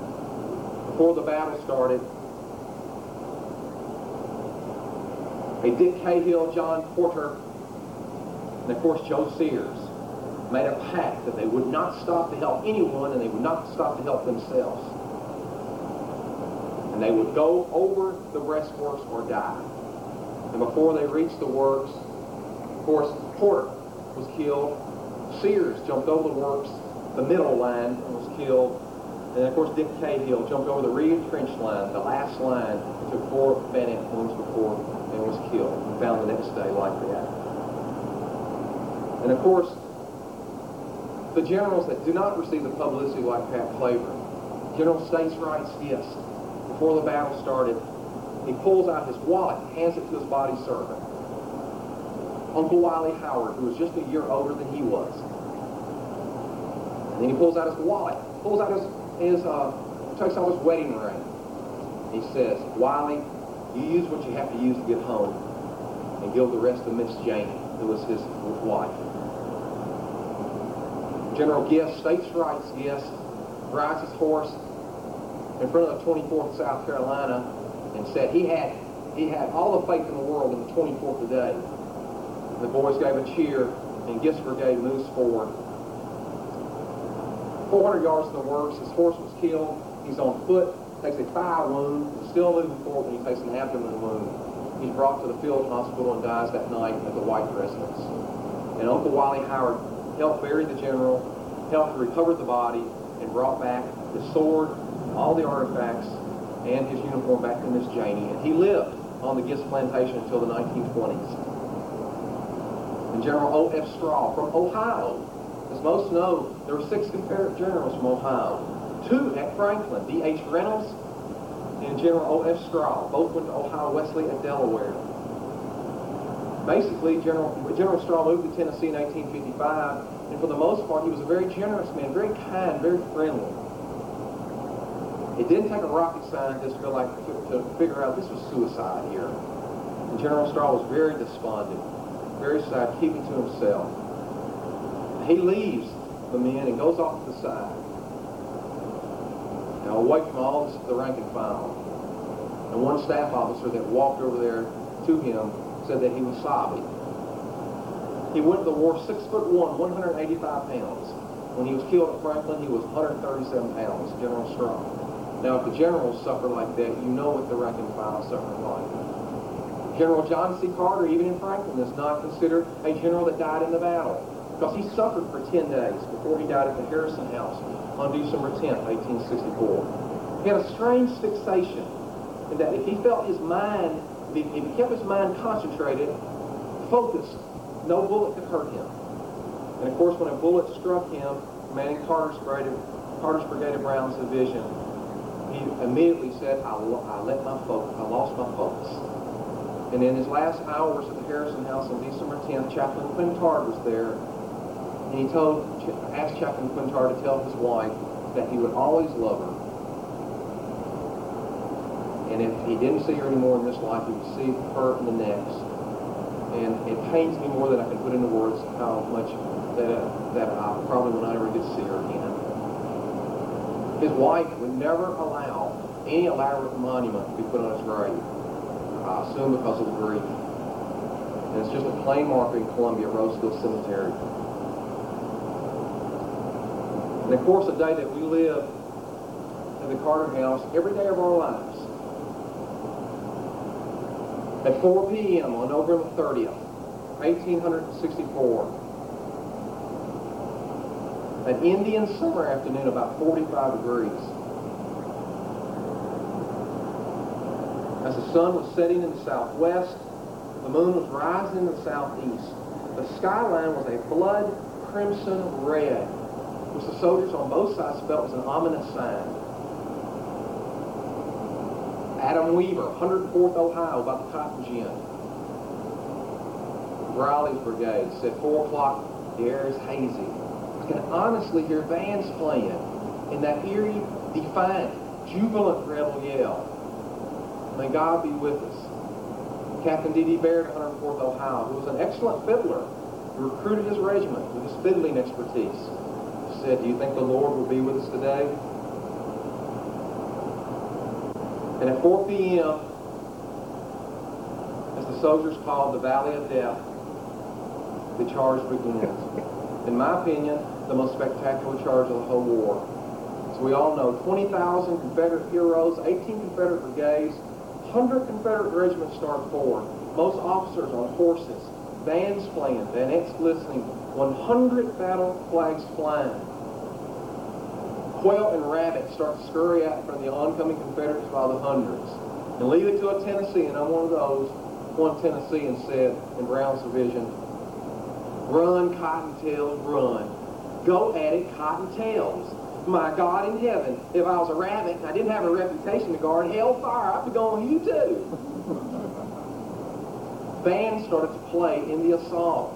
Before the battle started, a Dick Cahill, John Porter, and of course Joe Sears made a pact that they would not stop to help anyone and they would not stop to help themselves. And they would go over the breastworks or die. And before they reached the works, of course, Porter was killed. Sears jumped over the works, the middle line, and was killed. And of course, Dick Cahill jumped over the re-entrenched line, the last line, and took 4 bayonet wounds before and was killed, and found the next day like that. And of course, the generals that do not receive the publicity like Pat Claiborne, General States Wright's guest, before the battle started, he pulls out his wallet, hands it to his body servant, Uncle Wiley Howard, who was just a year older than he was. And then he pulls out his wallet, takes out his wedding ring. He says, Wiley, you use what you have to use to get home, and give the rest to Miss Janie, who was his wife. General Guest, States Wright's guest, rides his horse in front of the 24th South Carolina and said he had all the faith in the world in the 24th today. The boys gave a cheer, and Guest's brigade moves forward. 400 yards to the works, his horse was killed. He's on foot, takes a thigh wound, still moving forward when he takes an abdomen wound. He's brought to the field hospital and dies that night at the White residence. And Uncle Wiley Howard helped bury the general, helped recover the body, and brought back his sword, all the artifacts, and his uniform back to Miss Janie. And he lived on the Gist plantation until the 1920s. And General O.F. Straw from Ohio. As most know, there were 6 Confederate generals from Ohio. 2 at Franklin, D.H. Reynolds and General O.F. Straw. Both went to Ohio Wesley at Delaware. Basically, General Straw moved to Tennessee in 1855, and for the most part, he was a very generous man, very kind, very friendly. It didn't take a rocket scientist to figure out this was suicide here. And General Straw was very despondent, very sad, keeping to himself. He leaves the men and goes off to the side. Now, away from all the rank and file. And one staff officer that walked over there to him said that he was sobbing. He went to the war 6'1", 185 pounds. When he was killed at Franklin, he was 137 pounds, General Straw. Now, if the generals suffer like that, you know what the rank and file suffered like. General John C. Carter, even in Franklin, is not considered a general that died in the battle, because he suffered for 10 days before he died at the Harrison House on December 10th, 1864. He had a strange fixation in that if he felt his mind, if he kept his mind concentrated, focused, no bullet could hurt him. And of course, when a bullet struck him, commanding Carter's Brigade of Brown's division, he immediately said, I lost my focus. And in his last hours at the Harrison House on December 10th, Chaplain Quintard was there, and he asked Chaplain Quintard to tell his wife that he would always love her. And if he didn't see her anymore in this life, he would see her in the next. And it pains me more than I can put into words how much that I probably will not ever get to see her again. His wife would never allow any elaborate monument to be put on his grave. I assume because of the grief. And it's just a plain marker in Columbia, Roseville Cemetery. And of course, the day that we live in the Carter House, every day of our lives, at 4 p.m. on November 30th, 1864, an Indian summer afternoon, about 45 degrees. As the sun was setting in the southwest, the moon was rising in the southeast. The skyline was a blood crimson red, which the soldiers on both sides felt was an ominous sign. Adam Weaver, 104th Ohio, about the cotton gin. Riley's brigade said 4 o'clock, the air is hazy. I can honestly hear bands playing in that eerie, defiant, jubilant rebel yell. May God be with us. Captain D.D. Baird, 104th Ohio, who was an excellent fiddler, who recruited his regiment with his fiddling expertise, said, do you think the Lord will be with us today? And at 4 p.m., as the soldiers called the Valley of Death, the charge begins. In my opinion, the most spectacular charge of the whole war. So we all know 20,000 Confederate heroes, 18 Confederate brigades, 100 Confederate regiments start forward. Most officers on horses, bands playing, bayonets glistening, 100 battle flags flying. Quail and rabbit start to scurry out from the oncoming Confederates by the hundreds. And leave it to a Tennessean, I'm one of those, one Tennessean said in Brown's division, "Run, Cottontails, run. Go at it, Cottontails. My God in heaven, if I was a rabbit and I didn't have a reputation to guard hellfire, I'd be going with you too." Bands started to play in the assault.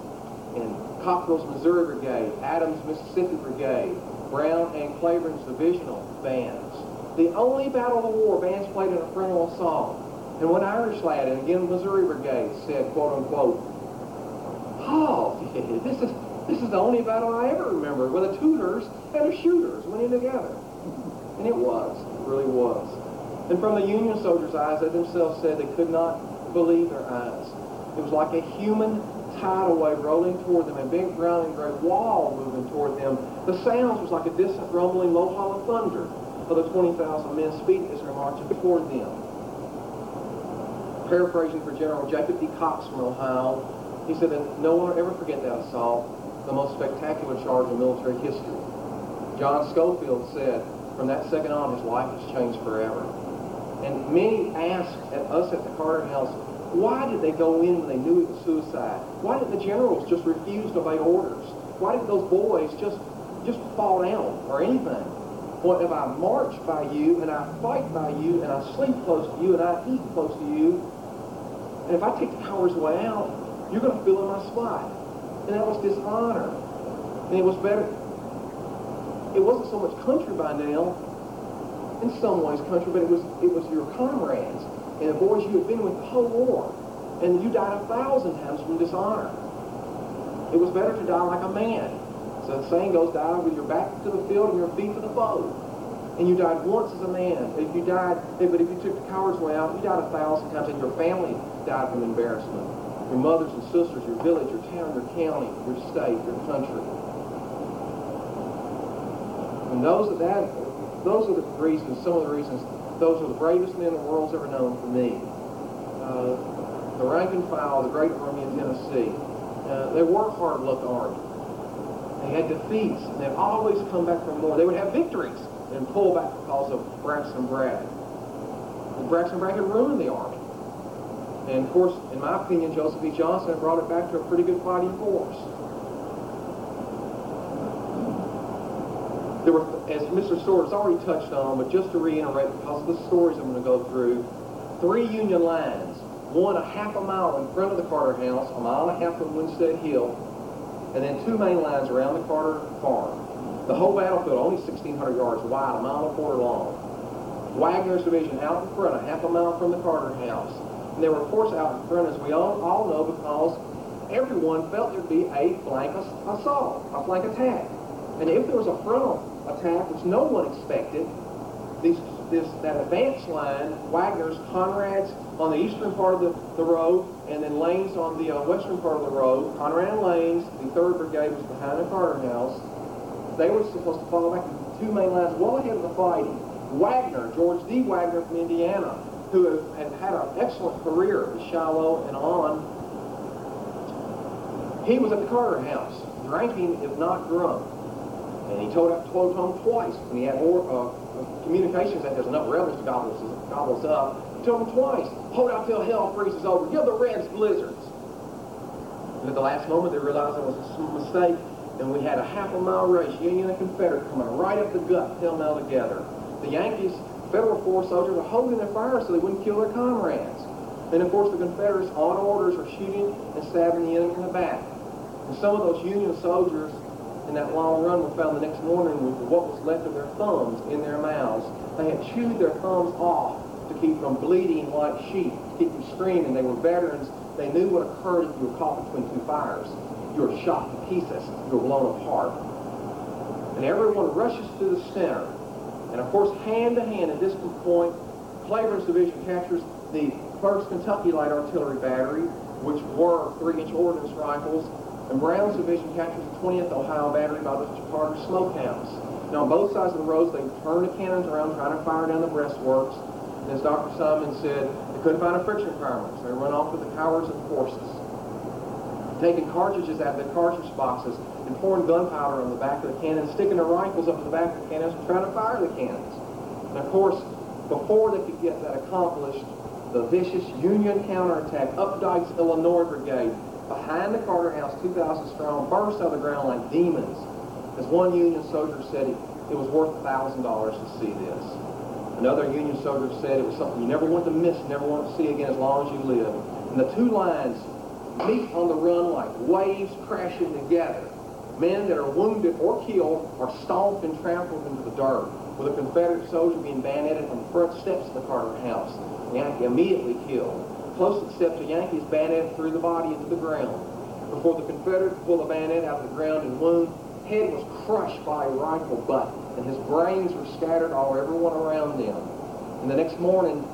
And Cockrell's Missouri Brigade, Adams' Mississippi Brigade, Brown and Claiborne's divisional bands. The only battle of the war, bands played in a frontal assault. And one Irish lad, and again Missouri Brigade, said, quote unquote, "Oh, this is the only battle I ever remember where the tooters and the shooters went in together." And it really was. And from the Union soldiers' eyes, they themselves said they could not believe their eyes. It was like a human tidal wave rolling toward them, a big brown and gray wall moving toward them. The sounds was like a distant rumbling low hollow thunder of the 20,000 men speeding as they're marching toward them. Paraphrasing for General Jacob D. Cox from Ohio, he said that no one will ever forget that assault, the most spectacular charge in military history. John Schofield said, from that second on, his life has changed forever. And many asked us at the Carter House, why did they go in when they knew it was suicide? Why did the generals just refuse to obey orders? Why did those boys just fall down or anything? Well, if I march by you, and I fight by you, and I sleep close to you, and I eat close to you, and if I take the cowards way out, you're going to fill in my spot. And that was dishonor. And it was better. It wasn't so much country by now, in some ways country, but it was your comrades and the boys you had been with the whole war. And you died 1,000 times from dishonor. It was better to die like a man. So the saying goes, die with your back to the field and your feet to the foe. And you died once as a man. But if you took the coward's way out, you died 1,000 times, and your family died from embarrassment. Your mothers and sisters, your village, your town, your county, your state, your country. And those are the reasons, some of the reasons, those are the bravest men the world's ever known for me. The rank and file, the great army in Tennessee. They were hard-luck army. They had defeats, and they'd always come back for more. They would have victories and pull back because of Braxton Bragg. And Braxton Bragg had ruined the army. And of course, in my opinion, Joseph E. Johnson had brought it back to a pretty good fighting force. There were, as Mr. Stewart's already touched on, but just to reiterate, because of the stories I'm going to go through, 3 Union lines, one a half a mile in front of the Carter House, a mile and a half from Winstead Hill, and then 2 main lines around the Carter farm. The whole battlefield, only 1,600 yards wide, a mile and a quarter long. Wagner's division out in front, a half a mile from the Carter House. And they were, of course, out in front, as we all know, because everyone felt there'd be a flank assault, a flank attack. And if there was a frontal attack, which no one expected, that advance line, Wagner's, Conrad's on the eastern part of the road, and then Lane's on the western part of the road. Conrad and Lane's, the 3rd Brigade was behind the Carter House. They were supposed to fall back in 2 main lines well ahead of the fighting. Wagner, George D. Wagner from Indiana, who had an excellent career at Shiloh and on, he was at the Carter House, drinking if not drunk. And he told him twice when he had communications that there's enough rebels to gobble us up. He told him twice, hold out till hell freezes over, give the Reds blizzards. And at the last moment they realized it was a mistake, and we had a half a mile race, Union and Confederate, coming right up the gut, pell-mell together. The Yankees, Federal Force soldiers, are holding their fire so they wouldn't kill their comrades. And of course the Confederates, on orders, are shooting and stabbing the enemy in the back. And some of those Union soldiers in that long run were found the next morning with what was left of their thumbs in their mouths. They had chewed their thumbs off to keep from bleeding like sheep, to keep from screaming. They were veterans. They knew what occurred if you were caught between 2 fires. You were shot to pieces. You were blown apart. And everyone rushes to the center. And of course, hand to hand at this point, Claiborne's division captures the 1st Kentucky Light Artillery Battery, which were 3-inch ordnance rifles, and Brown's division captures the 20th Ohio Battery by the Carter Smokehouse. Now, on both sides of the roads, they turned the cannons around, trying to fire down the breastworks. And as Dr. Simon said, they couldn't find a friction fireman, so they run off with the cowards of the forces. Taking cartridges out of the cartridge boxes and pouring gunpowder on the back of the cannons, sticking their rifles up to the back of the cannons and trying to fire the cannons. And of course, before they could get that accomplished, the vicious Union counterattack, Updike's Illinois Brigade, behind the Carter House, 2,000 strong, burst out of the ground like demons. As one Union soldier said, it was worth $1,000 to see this. Another Union soldier said it was something you never want to miss, never want to see again as long as you live. And the two lines meet on the run like waves crashing together. Men that are wounded or killed are stomped and trampled into the dirt, with a Confederate soldier being bayoneted on the front steps of the Carter House. Yankee immediately killed. Close to the steps, a Yankee is bayoneted through the body into the ground. Before the Confederate could pull the bayonet out of the ground and wound, head was crushed by a rifle butt, and his brains were scattered all everyone around them. And the next morning,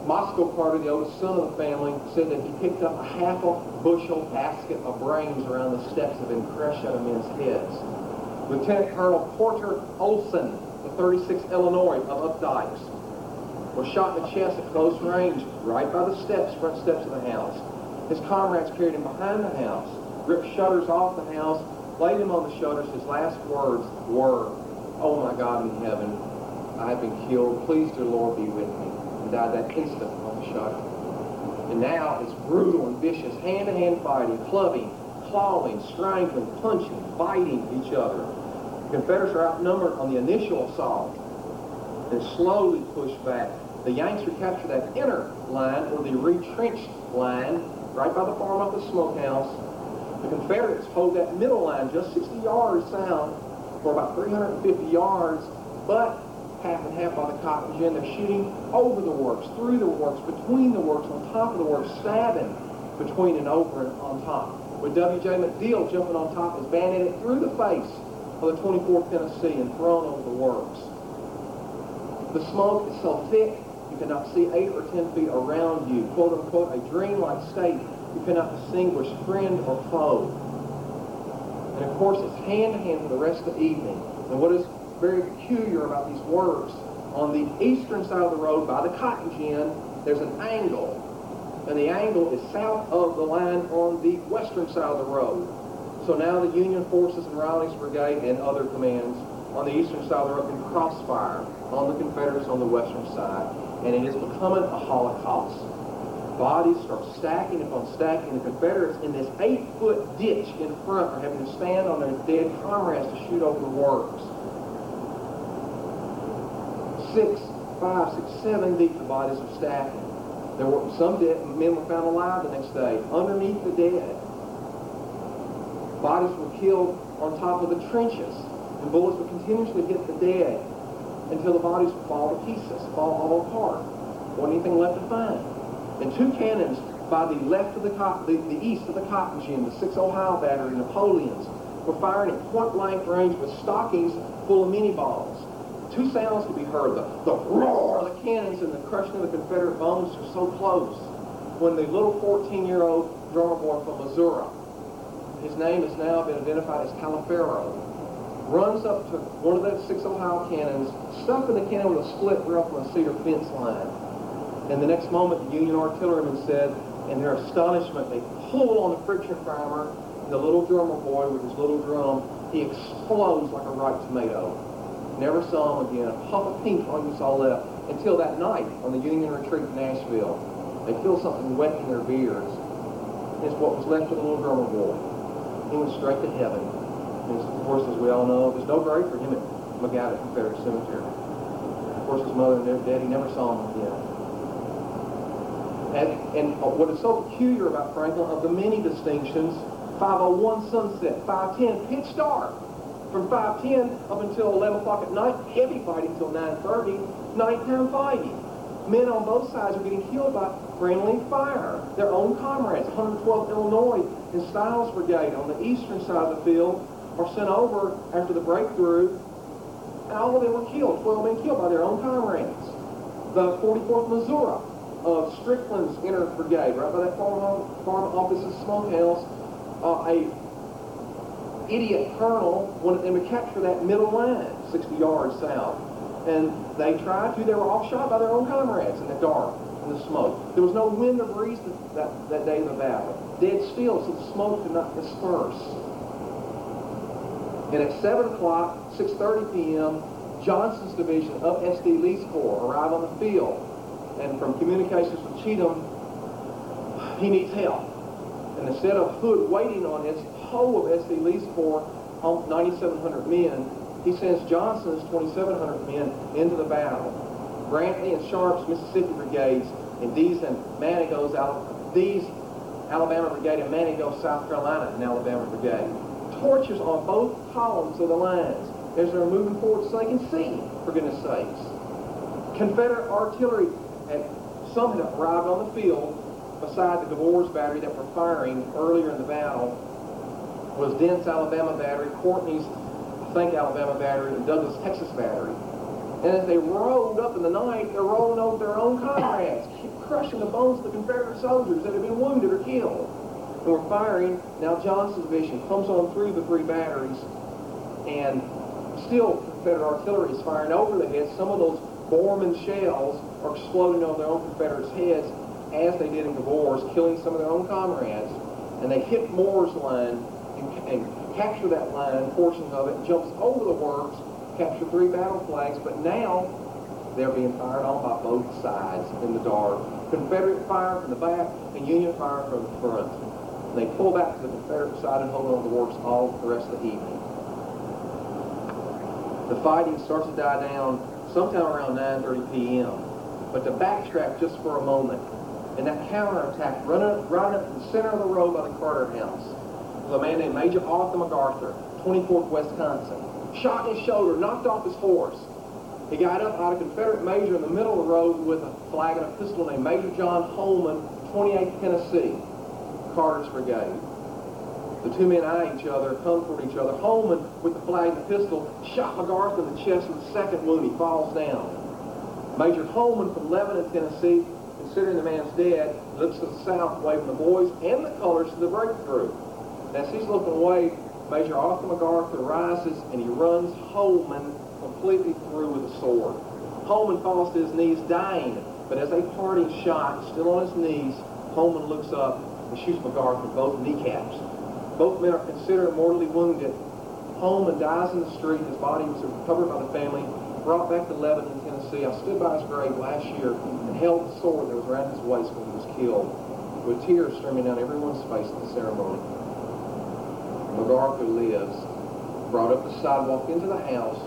Moscow Carter, the oldest son of the family, said that he picked up a half-bushel basket of brains around the steps that had been crushed out of men's heads. Lieutenant Colonel Porter Olson, the 36th Illinois of Updike's, was shot in the chest at close range, right by the steps, front steps of the house. His comrades carried him behind the house, ripped shutters off the house, laid him on the shutters. His last words were, "Oh my God in heaven, I have been killed. Please, dear Lord, be with me." And died that instant on the shutter. And now it's brutal and vicious, hand-to-hand fighting, clubbing, clawing, strangling, punching, biting each other. The Confederates are outnumbered on the initial assault and slowly pushed back. The Yanks recapture that inner line, or the retrenched line, right by the farm of the smokehouse. The Confederates hold that middle line just 60 yards south for about 350 yards, but half and half by the cotton gin. They're shooting over the works, through the works, between the works, on top of the works, stabbing between and over and on top. With W.J. McDill jumping on top, is bayoneted through the face of the 24th Tennessee and thrown over the works. The smoke is so thick, you cannot see 8 or 10 feet around you. Quote unquote, a dreamlike state. You cannot distinguish friend or foe. And of course, it's hand to hand for the rest of the evening. And what is very peculiar about these works, on the eastern side of the road by the cotton gin, there's an angle. And the angle is south of the line on the western side of the road. So now the Union forces and Riley's brigade and other commands on the eastern side of the road can crossfire on the Confederates on the western side, and it is becoming a holocaust. Bodies start stacking upon stacking. The Confederates in this 8-foot ditch in front are having to stand on their dead comrades to shoot over the works. 6, 5, 6, 7 deep the bodies are stacking. There were some dead men were found alive the next day underneath the dead. Bodies were killed on top of the trenches, and bullets would continuously hit the dead until the bodies would fall to pieces, fall all apart. Wasn't anything left to find. And 2 cannons by the left of the east of the cotton gin, the 6th Ohio Battery, Napoleons, were firing at point-blank range with stockings full of mini-balls. 2 sounds could be heard, the roar of the cannons and the crushing of the Confederate bones were so close. When the little 14-year-old drummer boy from Missouri, his name has now been identified as Califero, runs up to one of the 6 Ohio cannons, stuck in the cannon with a split rail from a cedar fence line. And the next moment, the Union artillerymen said, in their astonishment, they pull on the friction primer. The little drummer boy with his little drum, he explodes like a ripe tomato. Never saw him again. A puff of pink all you saw left until that night on the Union retreat to Nashville. They feel something wet in their beards. It's what was left of the little drummer boy. He went straight to heaven. And of course, as we all know, there's no grave for him at McGavock Confederate Cemetery. Of course, his mother and their daddy never saw him again. And what is so peculiar about Franklin, of the many distinctions, 5:01 sunset, 5:10 pitch dark. From 5:10 up until 11 o'clock at night, heavy fighting until 9:30, nighttime fighting. Men on both sides are getting killed by friendly fire. Their own comrades, 112th Illinois and Stiles Brigade on the eastern side of the field, are sent over after the breakthrough, and all of them were killed. 12 men killed by their own comrades. The 44th Missouri of Strickland's Inner Brigade, right by that farm office's smokehouse, a idiot colonel wanted them to capture that middle line, 60 yards south. And they tried to. They were all shot by their own comrades in the dark, in the smoke. There was no wind or breeze that day of the battle. Dead still, so the smoke could not disperse. And at 7 o'clock, 6:30 p.m., Johnson's division of S.D. Lee's Corps arrived on the field. And from communications with Cheatham, he needs help. And instead of Hood waiting on his whole of S.D. Lee's Corps, 9,700 men, he sends Johnson's 2,700 men into the battle. Brantley and Sharp's Mississippi brigades, and these Alabama Brigade and Manigo, South Carolina, and Alabama Brigade. Torches on both columns of the lines as they're moving forward so they can see, for goodness sakes. Confederate artillery some had arrived on the field beside the Devores battery that were firing earlier in the battle was Dent's Alabama battery, Courtney's, Alabama battery, and Douglas, Texas battery. And as they rolled up in the night, they're rolling over their own comrades, crushing the bones of the Confederate soldiers that had been wounded or killed. And were firing. Now Johnson's division comes on through the three batteries, and still Confederate artillery is firing over the heads. Some of those Borman shells are exploding over their own Confederates' heads, as they did in Devores, killing some of their own comrades. And they hit Moore's line and capture that line, portions of it, jumps over the works, capture 3 battle flags, but now they're being fired on by both sides in the dark. Confederate fire from the back and Union fire from the front. And they pull back to the Confederate side and hold on to the works all the rest of the evening. The fighting starts to die down sometime around 9:30 p.m. But to backtrack just for a moment, in that counterattack, right up in the center of the road by the Carter House, was a man named Major Arthur MacArthur, 24th Wisconsin. Shot in his shoulder, knocked off his horse. He got up out of Confederate major in the middle of the road with a flag and a pistol named Major John Holman, 28th Tennessee, Carter's brigade. The two men eye each other, come toward each other. Holman, with the flag and the pistol, shot MacArthur in the chest with a second wound. He falls down. Major Holman from Lebanon, Tennessee, considering the man's dead, looks to the south, waving the boys and the colors to the breakthrough. As he's looking away, Major Arthur MacArthur rises and he runs Holman completely through with a sword. Holman falls to his knees, dying, but as a parting shot, still on his knees, Holman looks up and shoots MacArthur both kneecaps. Both men are considered mortally wounded. Holman dies in the street. His body was recovered by the family, brought back to Lebanon, Tennessee. I stood by his grave last year and held the sword that was around his waist when he was killed, with tears streaming down everyone's face at the ceremony. MacArthur lives, brought up the sidewalk into the house.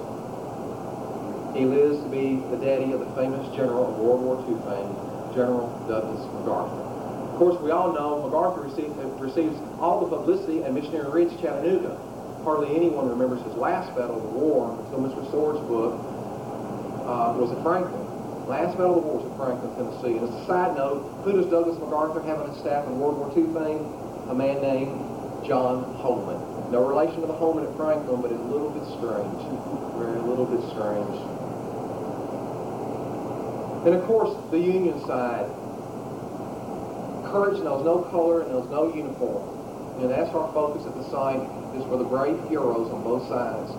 He lives to be the daddy of the famous general of World War II fame, General Douglas MacArthur. Of course, we all know MacArthur receives all the publicity at Missionary Ridge, Chattanooga. Hardly anyone remembers his last battle of the war until Mr. Sword's book was at Franklin. Last battle of the war was at Franklin, Tennessee. And as a side note, who does Douglas MacArthur have on his staff in World War II fame? A man named John Holman. No relation to the Holman at Franklin, but it's a little bit strange. Very little bit strange. And of course, the Union side. Courage knows no color and knows no uniform. And that's our focus at the site, is for the brave heroes on both sides.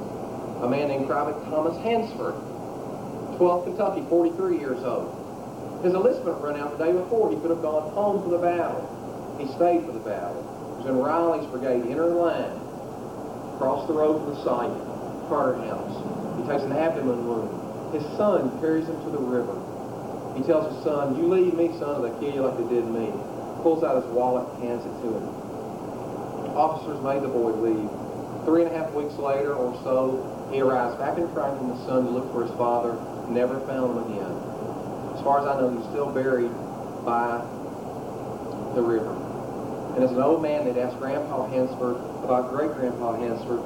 A man named Private Thomas Hansford, 12th Kentucky, 43 years old. His enlistment run out the day before. He could have gone home for the battle. He stayed for the battle. He was in Riley's brigade, inner line, across the road from the site, Carter House. He takes an abdomen wound. His son carries him to the river. He tells his son, "You leave me, son, or they kill you like they did me." Pulls out his wallet, hands it to him. Officers made the boy leave. 3.5 weeks later or so, he arrives back in Franklin, the son, to look for his father. Never found him again. As far as I know, he's still buried by the river. And as an old man, they'd asked Grandpa Hansford about Great-Grandpa Hansford.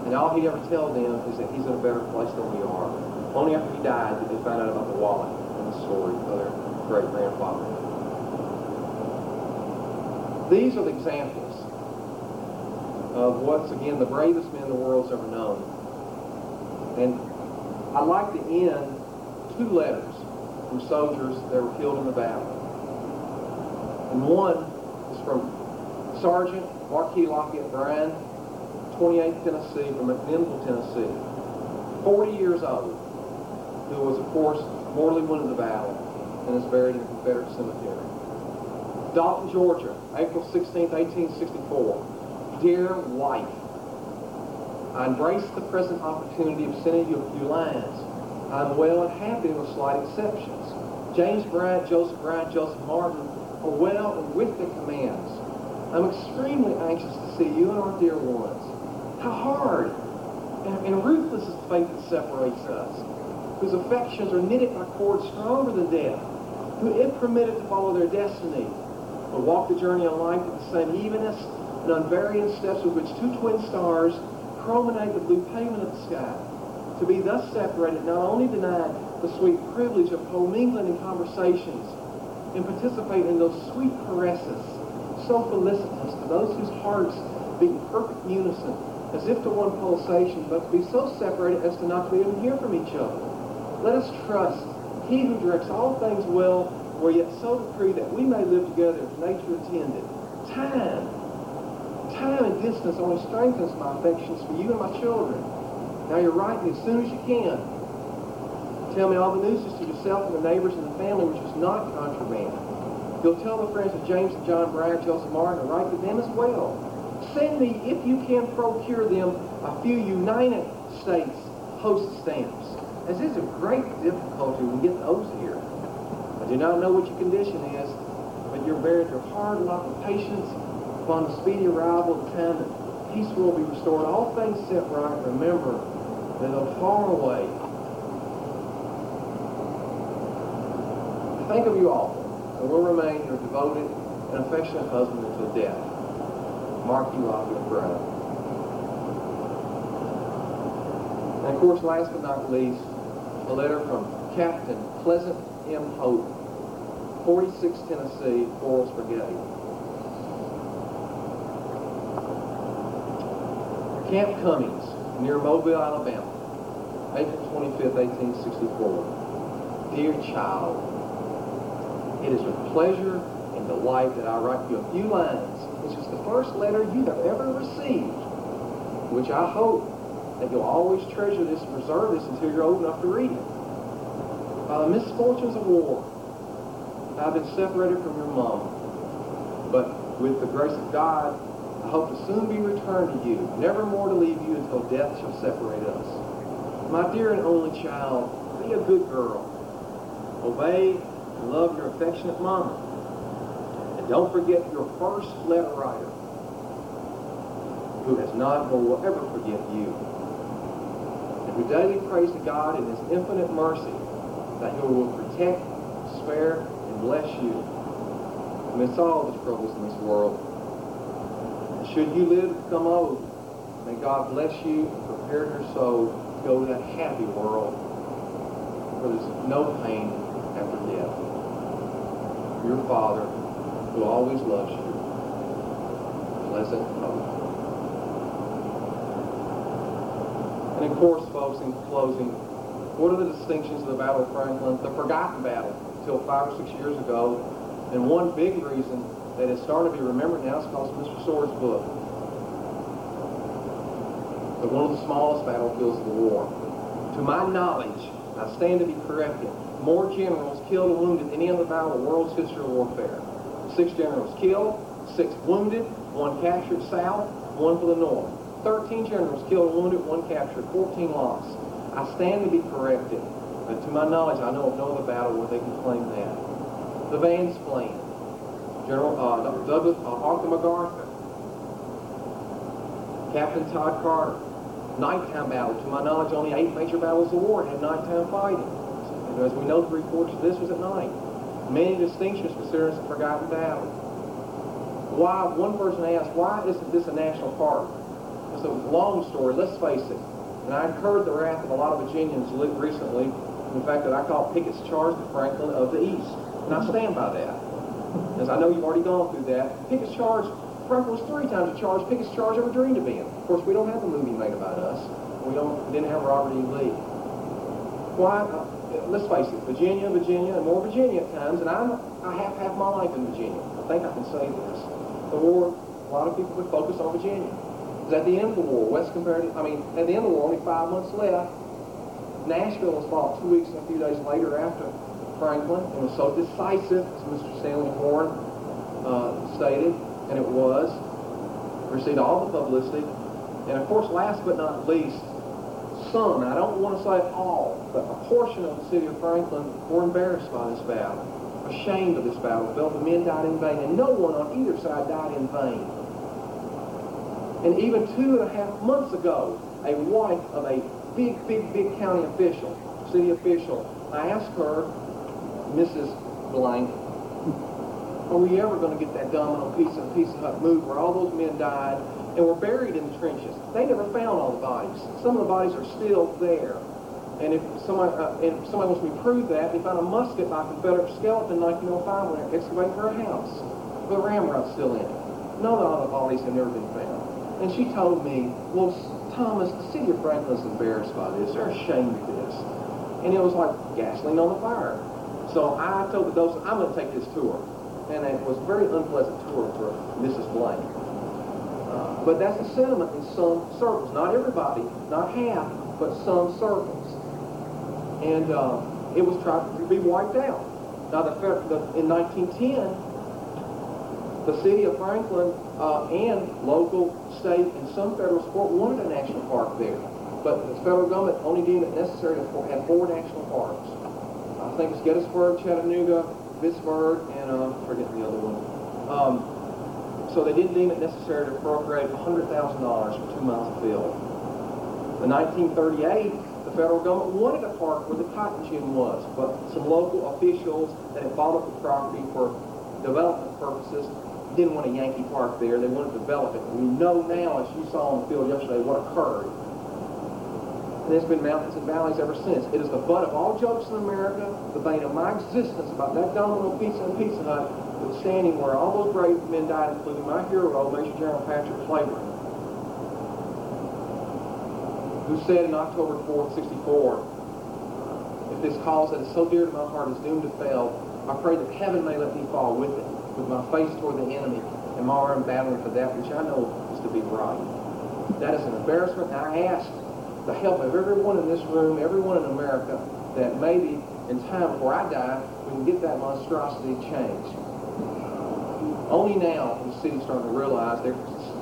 And all he'd ever tell them is that he's in a better place than we are. Only after he died did they find out about the wallet and the story of their great-grandfather. These are the examples of what's, again, the bravest men the world's ever known. And I'd like to end 2 letters from soldiers that were killed in the battle. And one is from Sergeant Marquis Lockett Bryan, 28th Tennessee, from McMinnville, Tennessee, 40 years old, who was, of course, mortally wounded in the battle and is buried in the Confederate cemetery. Dalton, Georgia, April 16, 1864. Dear wife, I embrace the present opportunity of sending you a few lines. I am well and happy with slight exceptions. James Bryant, Joseph Martin are well and with their commands. I'm extremely anxious to see you and our dear ones. How hard and ruthless is the fate that separates us, whose affections are knitted by cords stronger than death, who, if permitted to follow their destiny, will walk the journey of life with the same evenness and unvarying steps with which two twin stars promenade the blue pavement of the sky. To be thus separated not only denied the sweet privilege of co-mingling in conversations and participating in those sweet caresses, so felicitous to those whose hearts beat in perfect unison, as if to one pulsation, but to be so separated as to not be able to hear from each other. Let us trust He who directs all things well, were yet so decreed that we may live together as nature intended. Time and distance only strengthens my affections for you and my children. Now you're writing as soon as you can. Tell me all the news to yourself and the neighbors and the family which was not contraband. You'll tell the friends of James and John Bryant, Joseph Martin, and write to them as well. Send me, if you can procure them, a few United States post stamps, as is of great difficulty when we get those here. I do not know what your condition is, but you're bearing your hard lot of patience upon the speedy arrival of the time that peace will be restored. All things set right. Remember that though far away, I think of you all, and will remain your devoted and affectionate husband until death. Marquis Lockett Bryan. And of course, last but not least, a letter from Captain Pleasant M. Hope, 46th Tennessee, Forest Brigade. Camp Cummings, near Mobile, Alabama, April 25th, 1864. Dear child, it is with pleasure and delight that I write you a few lines, which is the first letter you have ever received, which I hope that you'll always treasure this and preserve this until you're old enough to read it. By the misfortunes of war, I've been separated from your mom, but with the grace of God, I hope to soon be returned to you, never more to leave you until death shall separate us. My dear and only child, be a good girl. Obey and love your affectionate mama. And don't forget your first letter writer, who has not or will ever forget you, and who daily prays to God in His infinite mercy that He will protect, spare, and bless you amidst all the troubles in this world. And should you live to become old, may God bless you and prepare your soul to go to that happy world where there's no pain after death. Your Father, who always loves you. Pleasant Hope. And of course, folks, in closing, what are the distinctions of the Battle of Franklin? The forgotten battle until 5 or 6 years ago. And one big reason that it's starting to be remembered now is because of Mr. Sword's book. But one of the smallest battlefields of the war. To my knowledge, I stand to be corrected, more generals killed and wounded than any other battle in the world's history of warfare. 6 generals killed, 6 wounded, 1 captured south, 1 for the north. 13 generals killed and wounded, 1 captured, 14 lost. I stand to be corrected, but to my knowledge, I know of no other battle where they can claim that. The Vans Plan, General Arthur MacArthur, Captain Todd Carter. Nighttime battle. To my knowledge, only 8 major battles of war had nighttime fighting. And as we know, 3/4 of this was at night. Many distinctions considered as a forgotten battle. Why? One person asked, why isn't this a national park? It's a long story, let's face it. And I incurred the wrath of a lot of Virginians recently, in the fact that I called Pickett's charge the Franklin of the East. And I stand by that. As I know you've already gone through that. Pickett's charge, Franklin was 3 times the charge Pickett's charge ever dreamed of being. Of course, we don't have the movie made about us. We didn't have Robert E. Lee. Why? let's face it, Virginia, and more Virginia at times, and I have half my life in Virginia. I think I can say this. The war, a lot of people would focus on Virginia. Because at the end of the war, at the end of the war, only 5 months left, Nashville was fought 2 weeks and a few days later after Franklin, and was so decisive, as Mr. Stanley Horn stated, and it was, received all the publicity. And of course, last but not least, some, and I don't want to say all, but a portion of the city of Franklin were embarrassed by this battle, ashamed of this battle, felt the men died in vain, and no one on either side died in vain. And even 2.5 months ago, a wife of a big county official, city official, I asked her, Mrs. Blank, are we ever going to get that Domino Pizza Hut moved where all those men died and were buried in the trenches? They never found all the bodies. Some of the bodies are still there. And if somebody wants me to prove that, they found a musket by a Confederate skeleton in 1905 when they were excavating her house. The ramrod's still in it. None of the bodies have never been found. And she told me, well, Thomas, the city of Franklin's embarrassed by this. They're ashamed of this. And it was like gasoline on the fire. So I told the docent, I'm going to take this tour. And it was a very unpleasant tour for Mrs. Blank. But that's the sentiment in some circles. Not everybody, not half, but some circles. And it was tried to be wiped out. Now, in 1910, the city of Franklin and local, state, and some federal support wanted a national park there. But the federal government only deemed it necessary to have 4 national parks. I think it's Gettysburg, Chattanooga, Vicksburg, and I forget the other one. So they didn't deem it necessary to appropriate $100,000 for 2 miles of field. In 1938, the federal government wanted a park where the cotton gin was, but some local officials that had bought up the property for development purposes didn't want a Yankee Park there. They wanted to develop it. And we know now, as you saw on the field yesterday, what occurred. And there's been mountains and valleys ever since. It is the butt of all jokes in America, the bane of my existence about that Domino Pizza and Pizza Hut, was standing where all those brave men died, including my hero, Major General Patrick Cleburne, who said in October 4th, 64, if this cause that is so dear to my heart is doomed to fail, I pray that heaven may let me fall with it, with my face toward the enemy, and my arm battling for that which I know is to be right. That is an embarrassment, and I ask the help of everyone in this room, everyone in America, that maybe in time before I die, we can get that monstrosity changed. Only now is the city starting to realize they're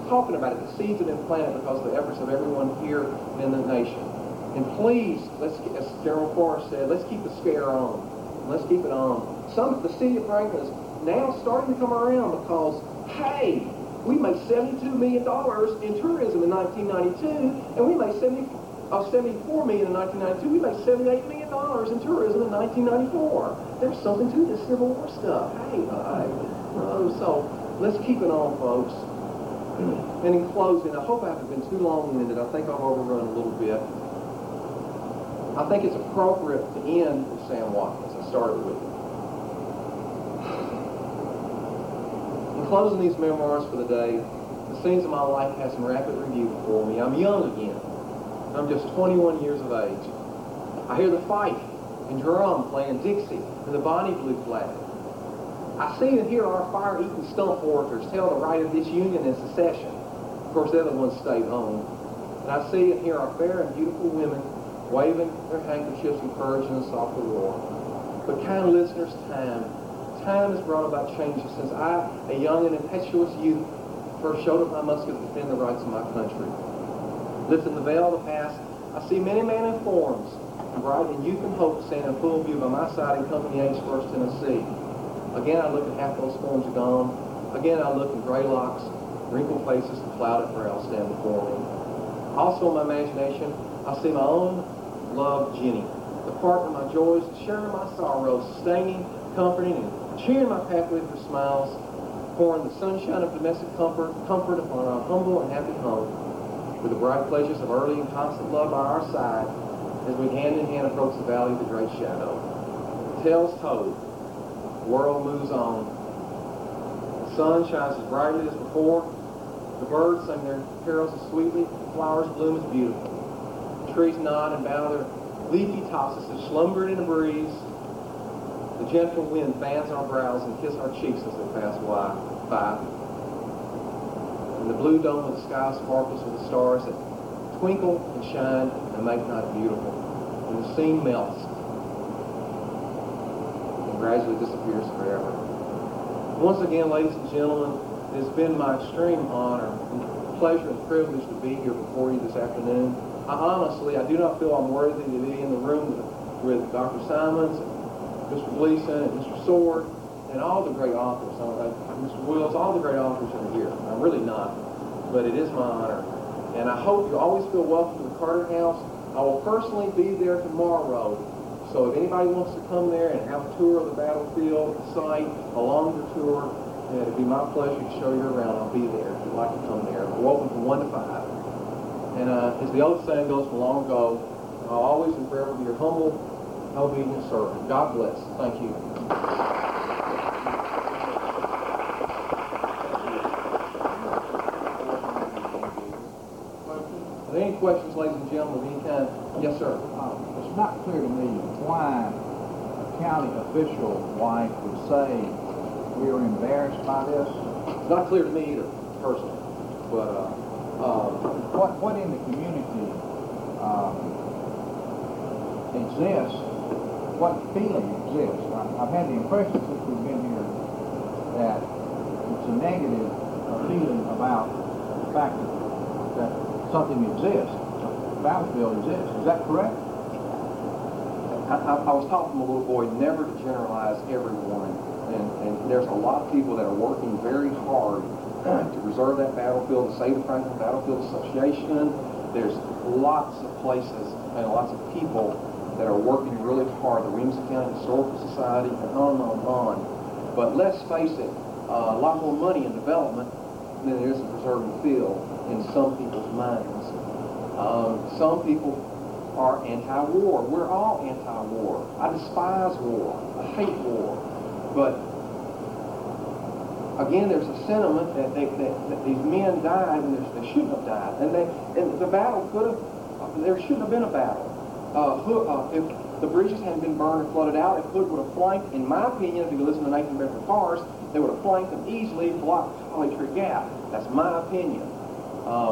talking about it. The seeds have been planted because of the efforts of everyone here in the nation. And please, as General Forrest said, let's keep the scare on. Let's keep it on. The city of Franklin is now starting to come around because, hey, we made $72 million in tourism in 1992, and we made $74 million in 1992. We made $78 million in tourism in 1994. There's something to this Civil War stuff. Hey, so let's keep it on, folks. And in closing, I hope I haven't been too long-winded. I think I've overrun a little bit. I think it's appropriate to end with Sam Watkins. I started with it. In closing these memoirs for the day, the scenes of my life have some rapid review before me. I'm young again. I'm just 21 years of age. I hear the fife and drum playing Dixie and the Bonnie Blue flag. I see and hear our fire-eating stump workers tell the right of disunion and secession. Of course, they're the ones stayed home. And I see and hear our fair and beautiful women waving their handkerchiefs, encouraging us off the war. But kind listeners, time has brought about changes since I, a young and impetuous youth, first showed up my musket to defend the rights of my country. Lifting the veil of the past, I see many men in forms, bright in youth and hope, standing in full view by my side in Company H, 1st Tennessee. Again, I look at half those forms are gone. Again, I look at gray locks, wrinkled faces, and clouded brows stand before me. Also in my imagination, I see my own loved Jenny, the partner of my joys, sharing my sorrows, sustaining, comforting, and cheering my pathway through smiles, pouring the sunshine of domestic comfort upon our humble and happy home, with the bright pleasures of early and constant love by our side, as we hand in hand approach the valley of the great shadow. The tale's told. The world moves on. The sun shines as brightly as before. The birds sing their carols as sweetly. The flowers bloom as beautiful. The trees nod and bow their leafy tops that slumbered in the breeze. The gentle wind fans our brows and kiss our cheeks as they pass by. And the blue dome of the sky sparkles with the stars that twinkle and shine and make night beautiful. And the scene melts and gradually disappears forever. Once again, ladies and gentlemen, it has been my extreme honor, pleasure, and privilege to be here before you this afternoon. I do not feel I'm worthy to be in the room with Dr. Simons, Mr. Gleason, and Mr. Sword, and all the great authors, Mr. Wills, all the great authors that are here. I'm really not, but it is my honor. And I hope you always feel welcome to the Carter House. I will personally be there tomorrow, so if anybody wants to come there and have a tour of the battlefield site along the tour, it'd be my pleasure to show you around. I'll be there if you'd like to come there. We're open from 1 to 5. And as the old saying goes from long ago, I'll always and forever be your humble, obedient servant. God bless. Thank you. Are there any questions, ladies and gentlemen, of any kind? Yes, sir. It's not clear to me why a county official wife would say we are embarrassed by this. It's not clear to me either, personally. But what in the community exists? What feeling exists? I've had the impression since we've been here that it's a negative feeling about the fact that something exists, a battlefield exists. Is that correct? I was taught from a little boy never to generalize everyone, and there's a lot of people that are working very hard to preserve that battlefield, to save the Franklin Battlefield Association. There's lots of places and lots of people that are working really hard, the Williamson County Historical Society, and on and on and on. But let's face it, a lot more money in development than there is in preserving the field in some people's minds. Some people are anti-war. We're all anti-war. I despise war. I hate war. But again, there's a sentiment that these men died and they shouldn't have died. And the battle there shouldn't have been a battle. If the bridges hadn't been burned or flooded out, if Hood would have flanked, in my opinion, if you listen to Nathan Bedford Forrest, they would have flanked them easily, blocked Holly Tree Gap. That's my opinion,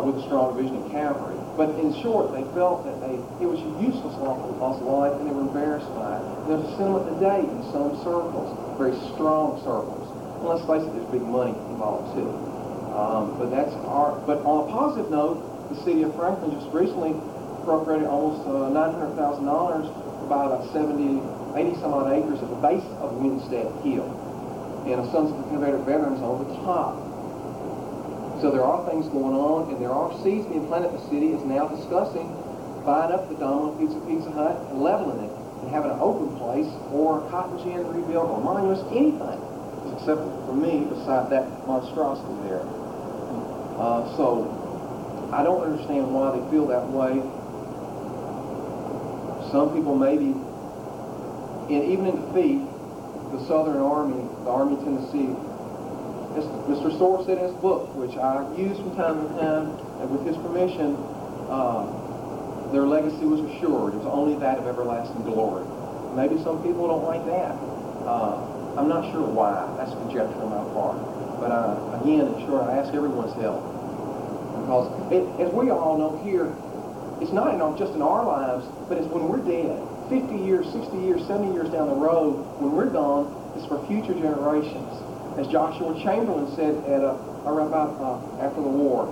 with a strong division of cavalry. But in short, they felt that it was a useless loss of life, and they were embarrassed by it. And there's a sentiment today in some circles, very strong circles. And let's face it, there's big money involved too. But on a positive note, the city of Franklin just recently appropriated almost $900,000 to buy about 80 some odd acres at the base of Winstead Hill, and a Sons of the Confederate Veterans on the top. So there are things going on, and there are seeds being planted. The city is now discussing buying up the Domino Pizza Hut and leveling it and having an open place or a cotton gin rebuild or monuments, anything, except for me, beside that monstrosity there. So I don't understand why they feel that way. Some people maybe, even in defeat, the Southern Army, the Army of Tennessee, as Mr. Soar said in his book, which I use from time to time, and with his permission, their legacy was assured. It was only that of everlasting glory. Maybe some people don't like that. I'm not sure why. That's conjecture on my part. But again, in short, I ask everyone's help. Because as we all know here, it's not just in our lives, but it's when we're dead. 50 years, 60 years, 70 years down the road, when we're gone, it's for future generations. As Joshua Chamberlain said after the war,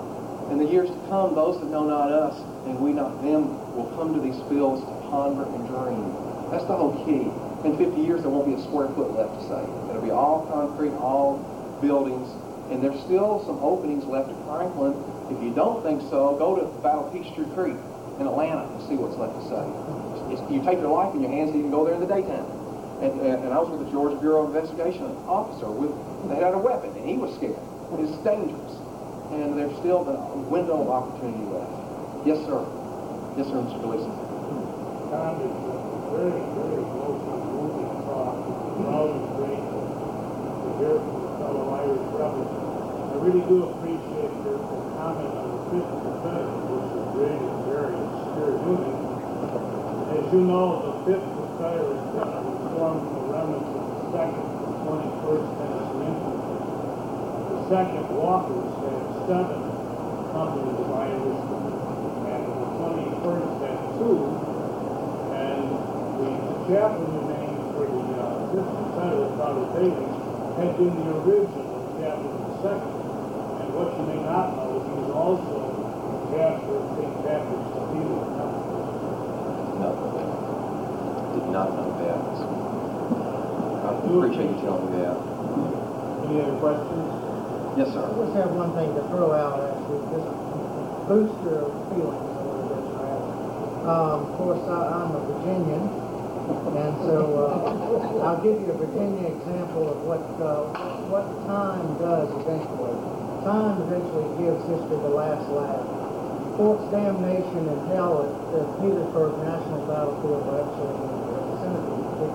in the years to come, those that know not us and we not them will come to these fields to ponder and dream. That's the whole key. In 50 years, there won't be a square foot left to say. It'll be all concrete, all buildings, and there's still some openings left at Franklin. If you don't think so, go to the Battle of Peachtree Creek in Atlanta and see what's left to say. You take your life in your hands and you can go there in the daytime. And I was with the Georgia Bureau of Investigation officer. They had a weapon, and he was scared. It's dangerous. And there's still a window of opportunity left. Yes, sir. Yes, sir, Mr. Gleason. Time is very, very closely moving across the Raleigh Street to hear from the fellow Irish rebels. I really do appreciate your comment on the 50th Defense, which is great and very spirit moving. As you know, the 5th Confederate formed the remnants of the 2nd, 21st Tennessee Infantry. The 2nd Walkers had 7 companies of Irishman, and the 21st had 2, and the chaplain remained for the 5th Confederate, Father Davies, had been the original chaplain of the 2nd. And what you may not know is he was also pastor of St. Patrick's Cathedral. No, did not know that. I appreciate you telling me that. Any other questions? Yes, sir. I just have one thing to throw out at you, just boost your feelings a little bit, perhaps. Of course, I'm a Virginian, and so I'll give you a Virginia example of what time does eventually. Time eventually gives history the last laugh. Fort's damnation and hell at Petersburg National Battlefield, or actually the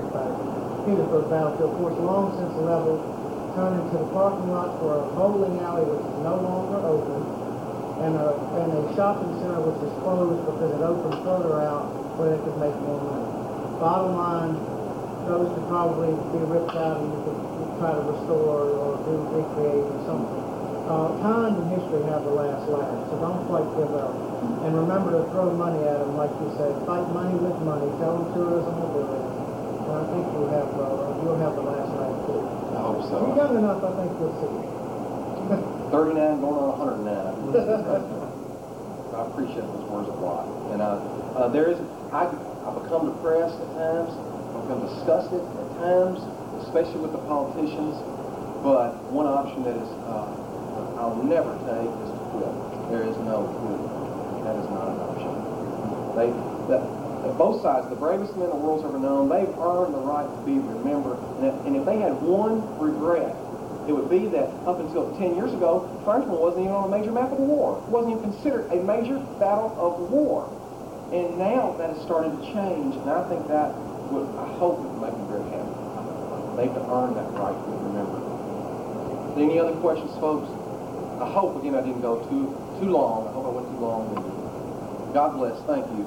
Petersburg Battlefield, of course, long since leveled, turned into the parking lot for a bowling alley which is no longer open, and a shopping center which is closed because it opened further out where they could make more money. Bottom line, those could probably be ripped out and you could try to restore or recreate or something. Time and history have the last laugh, so don't quite give up. And remember to throw money at them, like you said. Fight money with money. Tell them tourism will do it. And I think you'll have the last laugh too. I hope so. You're young enough, I think you'll see. 39 going on 109. I appreciate those words a lot. And I become depressed at times. I become disgusted at times, especially with the politicians. But one option that is I'll never take is to quit. There is no quit. That is not an option. Both sides, the bravest men the world's ever known, they've earned the right to be remembered. And if they had one regret, it would be that up until 10 years ago, Frenchman wasn't even on a major map of the war. It wasn't even considered a major battle of war. And now that has started to change, and I think I hope it would make me very happy. They've earned that right to be remembered. Any other questions, folks? I hope, again, I didn't go too long. I hope I went too long. God bless. Thank you.